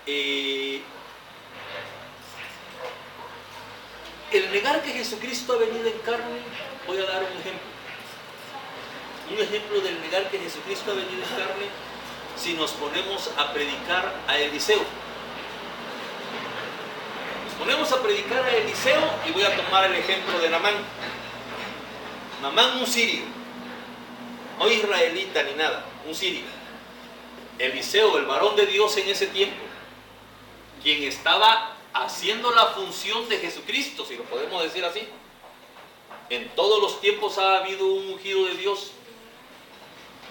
el negar que Jesucristo ha venido en carne. Voy a dar un ejemplo. Un ejemplo del negar que Jesucristo ha venido en carne, si nos ponemos a predicar a Eliseo. Nos ponemos a predicar a Eliseo y voy a tomar el ejemplo de Naamán. Naamán, un sirio, no israelita ni nada, un sirio. Eliseo, el varón de Dios en ese tiempo, quien estaba haciendo la función de Jesucristo, si lo podemos decir así. En todos los tiempos ha habido un ungido de Dios.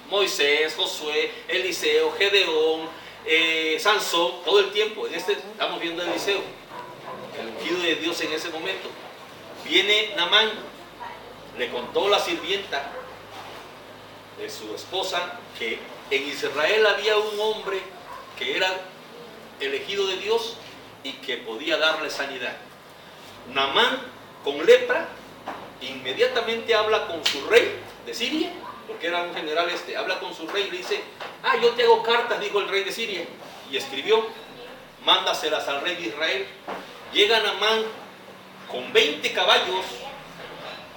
Moisés, Josué, Eliseo, Gedeón, Sansón, todo el tiempo. En este estamos viendo a Eliseo, el ungido de Dios en ese momento. Viene Naamán, le contó la sirvienta de su esposa que en Israel había un hombre que era elegido de Dios y que podía darle sanidad. Naamán, con lepra, inmediatamente habla con su rey de Siria, porque era un general habla con su rey y le dice: yo te hago cartas, dijo el rey de Siria, y escribió: mándaselas al rey de Israel. Llega Naamán con 20 caballos,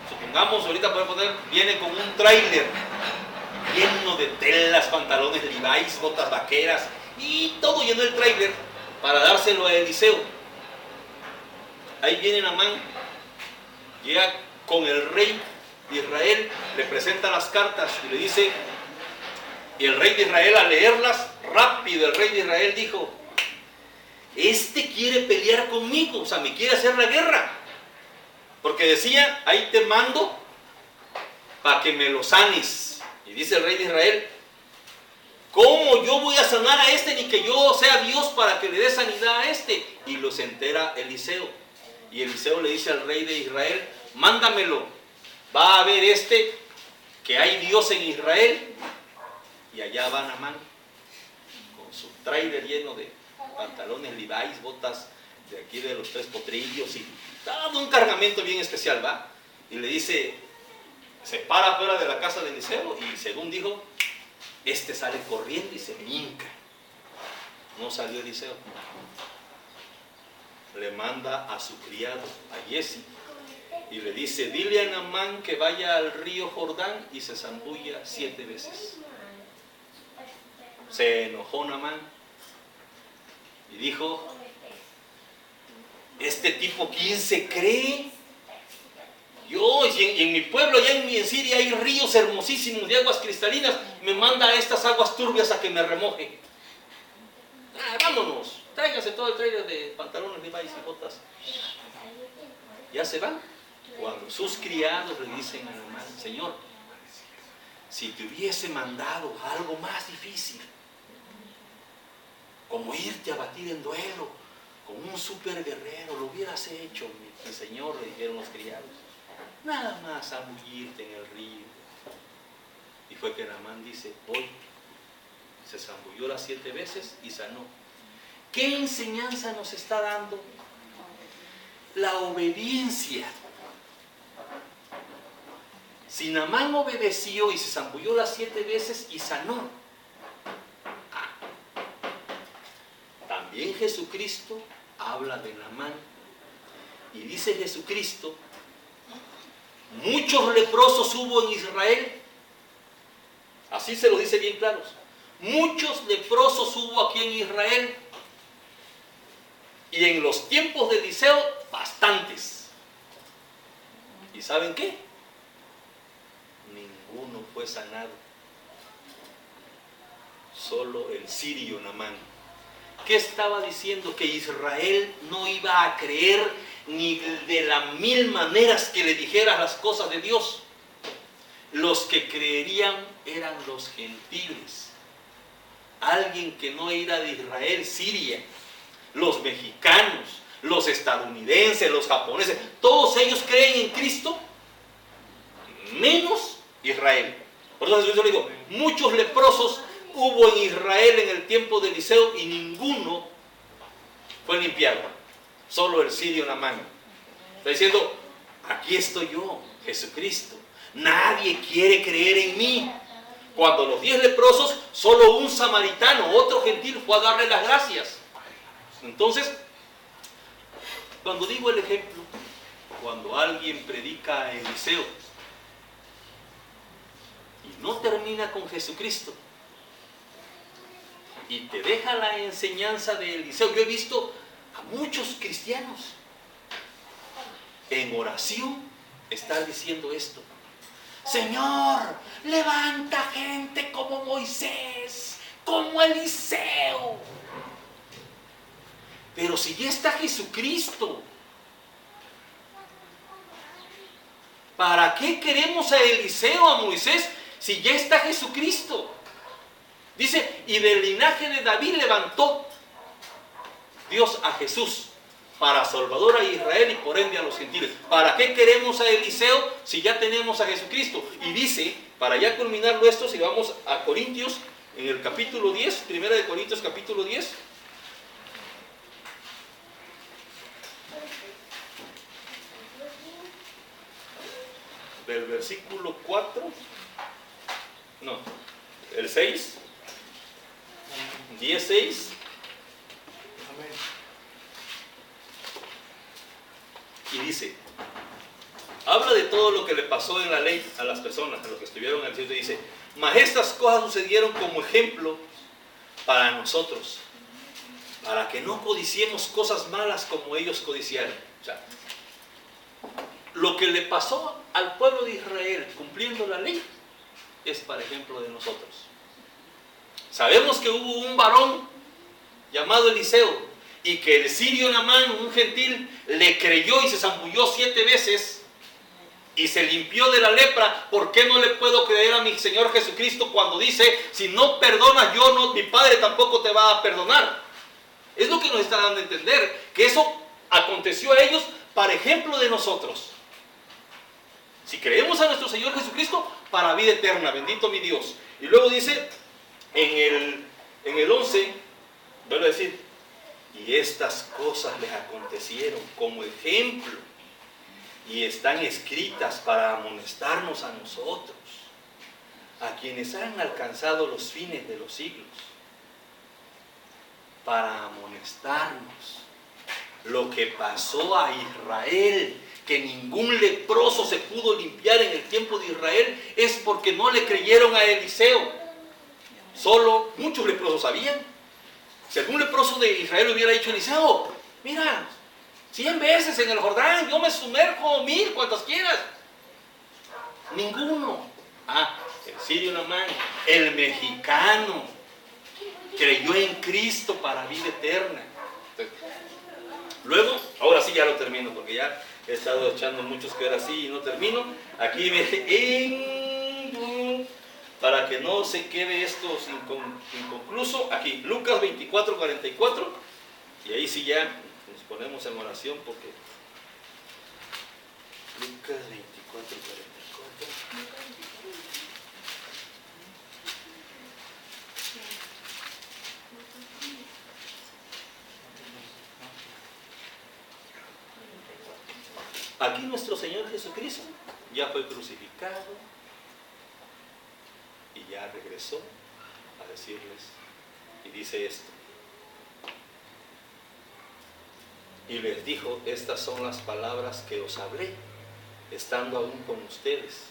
supongamos, ahorita podemos poner, viene con un tráiler lleno de telas, pantalones Levi's, botas vaqueras y todo lleno el tráiler para dárselo a Eliseo. Ahí viene Naamán, llega con el rey de Israel, le presenta las cartas y le dice, y el rey de Israel, al leerlas rápido, el rey de Israel dijo: este quiere pelear conmigo, o sea, me quiere hacer la guerra, porque decía: ahí te mando para que me lo sanes. Y dice el rey de Israel: ¿cómo yo voy a sanar a este, ni que yo sea Dios para que le dé sanidad a este? Y los entera Eliseo, y Eliseo le dice al rey de Israel: mándamelo, va a ver que hay Dios en Israel. Y allá va Naamán con su tráiler lleno de pantalones Levi's, botas de aquí de los 3 potrillos y todo un cargamento bien especial, ¿va? Y le dice, se para fuera de la casa de Eliseo y según dijo, sale corriendo y se hinca. No salió Eliseo. Le manda a su criado, a Giezi, y le dice: dile a Naamán que vaya al río Jordán y se zambulla 7 veces. Se enojó Naamán y dijo: este tipo, ¿quién se cree? Yo, y en mi pueblo, allá en Siria, hay ríos hermosísimos de aguas cristalinas, me manda a estas aguas turbias a que me remoje. Vámonos, tráiganse todo el trailer de pantalones de maíz y botas. Ya se van. Cuando sus criados le dicen a Naamán: Señor, si te hubiese mandado algo más difícil, como irte a batir en duelo con un super guerrero, lo hubieras hecho, mi señor, le dijeron los criados. Nada más zambullirte en el río. Y fue que Naamán dice: hoy se zambulló las 7 veces y sanó. ¿Qué enseñanza nos está dando? La obediencia. Si Naamán obedeció y se zambulló las 7 veces y sanó, también Jesucristo habla de Naamán y dice Jesucristo: muchos leprosos hubo en Israel. Así se lo dice bien claro. Muchos leprosos hubo aquí en Israel. Y en los tiempos de Eliseo, bastantes. ¿Y saben qué? Ninguno fue sanado. Solo el sirio Naamán. ¿Qué estaba diciendo? Que Israel no iba a creer ni de las 1000 maneras que le dijeras las cosas de Dios. Los que creerían eran los gentiles. Alguien que no era de Israel, Siria, los mexicanos, los estadounidenses, los japoneses, todos ellos creen en Cristo, menos Israel. Por eso yo le digo, muchos leprosos hubo en Israel en el tiempo de Eliseo y ninguno fue limpiado, solo el sirio Naamán. Está diciendo: aquí estoy yo, Jesucristo, nadie quiere creer en mí. Cuando los 10 leprosos, solo un samaritano, otro gentil, fue a darle las gracias. Entonces, cuando digo el ejemplo, cuando alguien predica a Eliseo y no termina con Jesucristo y te deja la enseñanza de Eliseo, yo he visto a muchos cristianos en oración estar diciendo esto: Señor, levanta gente como Moisés, como Eliseo. Pero si ya está Jesucristo, ¿para qué queremos a Eliseo, a Moisés, si ya está Jesucristo? Dice, y del linaje de David levantó Dios a Jesús para Salvador a Israel y por ende a los gentiles. ¿Para qué queremos a Eliseo si ya tenemos a Jesucristo? Y dice, para ya culminarlo esto, si vamos a Corintios, en el capítulo 10, primera de Corintios capítulo 10. Del versículo 4, no, el 6, 10, 6. Y dice, habla de todo lo que le pasó en la ley a las personas, a los que estuvieron en el cielo, y dice, mas estas cosas sucedieron como ejemplo para nosotros, para que no codiciemos cosas malas como ellos codiciaron. O sea, lo que le pasó al pueblo de Israel cumpliendo la ley es para ejemplo de nosotros. Sabemos que hubo un varón llamado Eliseo y que el sirio Naamán, un gentil, le creyó y se zambulló 7 veces y se limpió de la lepra. ¿Por qué no le puedo creer a mi Señor Jesucristo cuando dice, si no perdonas yo, no, mi Padre tampoco te va a perdonar? Es lo que nos está dando a entender, que eso aconteció a ellos para ejemplo de nosotros. Si creemos a nuestro Señor Jesucristo, para vida eterna, bendito mi Dios. Y luego dice, en el 11, vuelve a decir, y estas cosas les acontecieron como ejemplo, y están escritas para amonestarnos a nosotros, a quienes han alcanzado los fines de los siglos, para amonestarnos lo que pasó a Israel, que ningún leproso se pudo limpiar en el tiempo de Israel, es porque no le creyeron a Eliseo. Solo muchos leprosos sabían. Si algún leproso de Israel hubiera dicho a Eliseo, mira, 100 veces en el Jordán, yo me sumerjo 1000, cuantas quieras. Ninguno. El sirio Naamán, el mexicano, creyó en Cristo para vida eterna. Luego, ahora sí ya lo termino, porque ya he estado echando muchos que era así y no termino. Aquí para que no se quede esto inconcluso, aquí Lucas 24, 44, y ahí sí ya nos ponemos en oración, porque Lucas 24, 44. Aquí nuestro Señor Jesucristo ya fue crucificado y ya regresó a decirles, y dice esto, y les dijo, estas son las palabras que os hablé, estando aún con ustedes,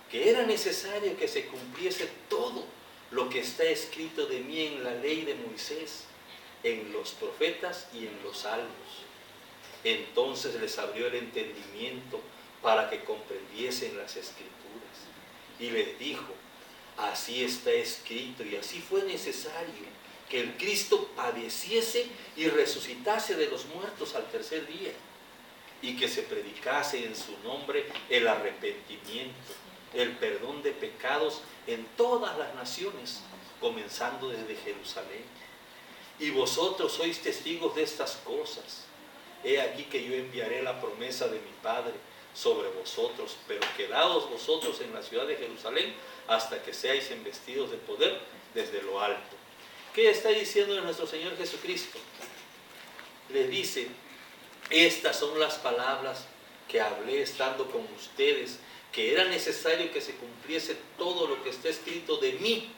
que era necesario que se cumpliese todo lo que está escrito de mí en la ley de Moisés, en los profetas y en los salmos. Entonces les abrió el entendimiento para que comprendiesen las escrituras, y les dijo, así está escrito, y así fue necesario que el Cristo padeciese y resucitase de los muertos al tercer día, y que se predicase en su nombre el arrepentimiento, el perdón de pecados en todas las naciones, comenzando desde Jerusalén. Y vosotros sois testigos de estas cosas. He aquí que yo enviaré la promesa de mi Padre sobre vosotros, pero quedaos vosotros en la ciudad de Jerusalén hasta que seáis investidos de poder desde lo alto. ¿Qué está diciendo nuestro Señor Jesucristo? Le dice, estas son las palabras que hablé estando con ustedes, que era necesario que se cumpliese todo lo que está escrito de mí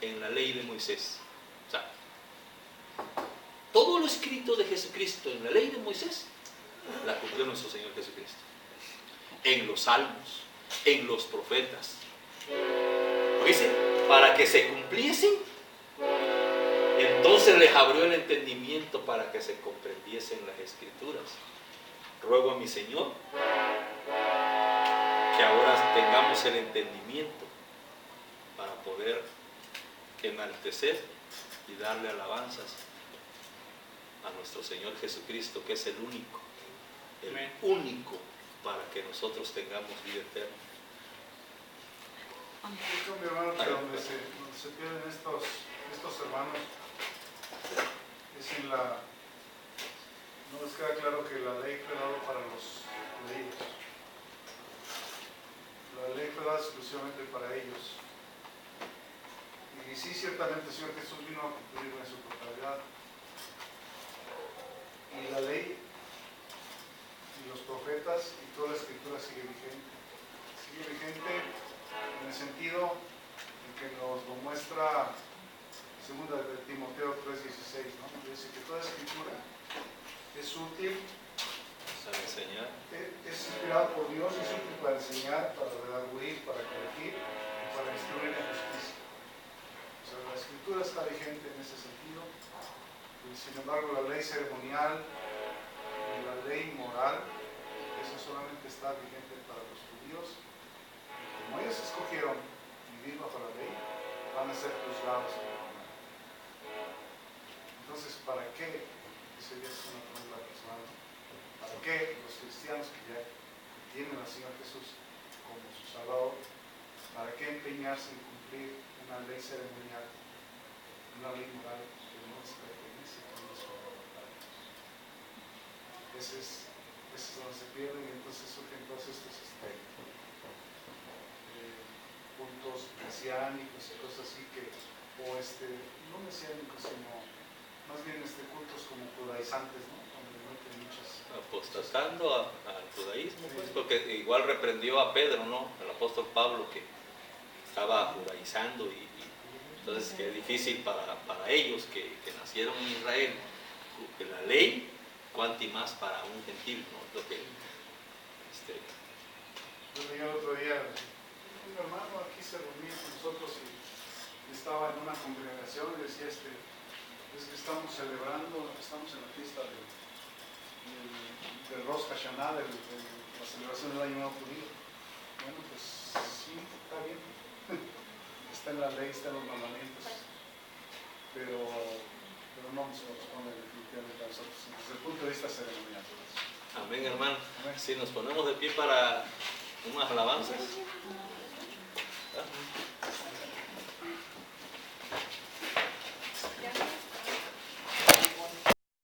en la ley de Moisés. O sea, todo lo escrito de Jesucristo en la ley de Moisés, la cumplió nuestro Señor Jesucristo. En los salmos, en los profetas. ¿Lo dice? Para que se cumpliesen, entonces les abrió el entendimiento para que se comprendiesen las escrituras. Ruego a mi Señor que ahora tengamos el entendimiento para poder enaltecer y darle alabanzas a nuestro Señor Jesucristo, que es el único Amén. para que nosotros tengamos vida eterna. Yo, mi hermano, que donde se pierden estos hermanos es en la... No les queda claro que la ley fue dada para los judíos. La ley fue dada exclusivamente para ellos. Y sí, ciertamente el Señor Jesús vino a cumplirla en su totalidad. Y la ley y los profetas y toda la escritura sigue vigente. Sigue vigente en el sentido en que nos lo muestra 2 de Timoteo 3:16, ¿no? Dice que toda escritura es útil, Para enseñar. es inspirada por Dios, es útil para enseñar, para redarguir, para corregir, para instruir en justicia. O sea, la escritura está vigente en ese sentido. Y sin embargo, la ley ceremonial y la ley moral, eso solamente está vigente para los judíos. Y como ellos escogieron vivir bajo la ley, van a ser juzgados por la ley. Entonces, ¿para qué? Esa ya es una pregunta personal. ¿Para qué los cristianos que ya tienen al Señor Jesús como su Salvador, para qué empeñarse en cumplir una ley ceremonial, una ley moral que no les pertenece, que no es para ellos? Ese es donde se pierden, y entonces surgen todos estos puntos mesiánicos y cosas así que, o no mesiánicos, sino más bien cultos como judaizantes, ¿no? Donde meten muchas... Apostatando al judaísmo, pues, porque igual reprendió a Pedro, ¿no? El apóstol Pablo, que estaba judaizando, y entonces que es difícil para ellos que nacieron en Israel, que la ley, cuanti más para un gentil, ¿no? Lo que Yo leí el otro día, un hermano aquí se reunía con nosotros y estaba en una congregación y decía, es que estamos celebrando, estamos en la fiesta del Rosh Hashanah, de la celebración del Año Nuevo Judío. Bueno, pues sí, está bien. Está en la ley, está en los mandamientos, pero no se corresponde definitivamente a nosotros desde el punto de vista ceremonial. Amén, hermano. Amén. Si nos ponemos de pie para unas alabanzas. ¿Ah?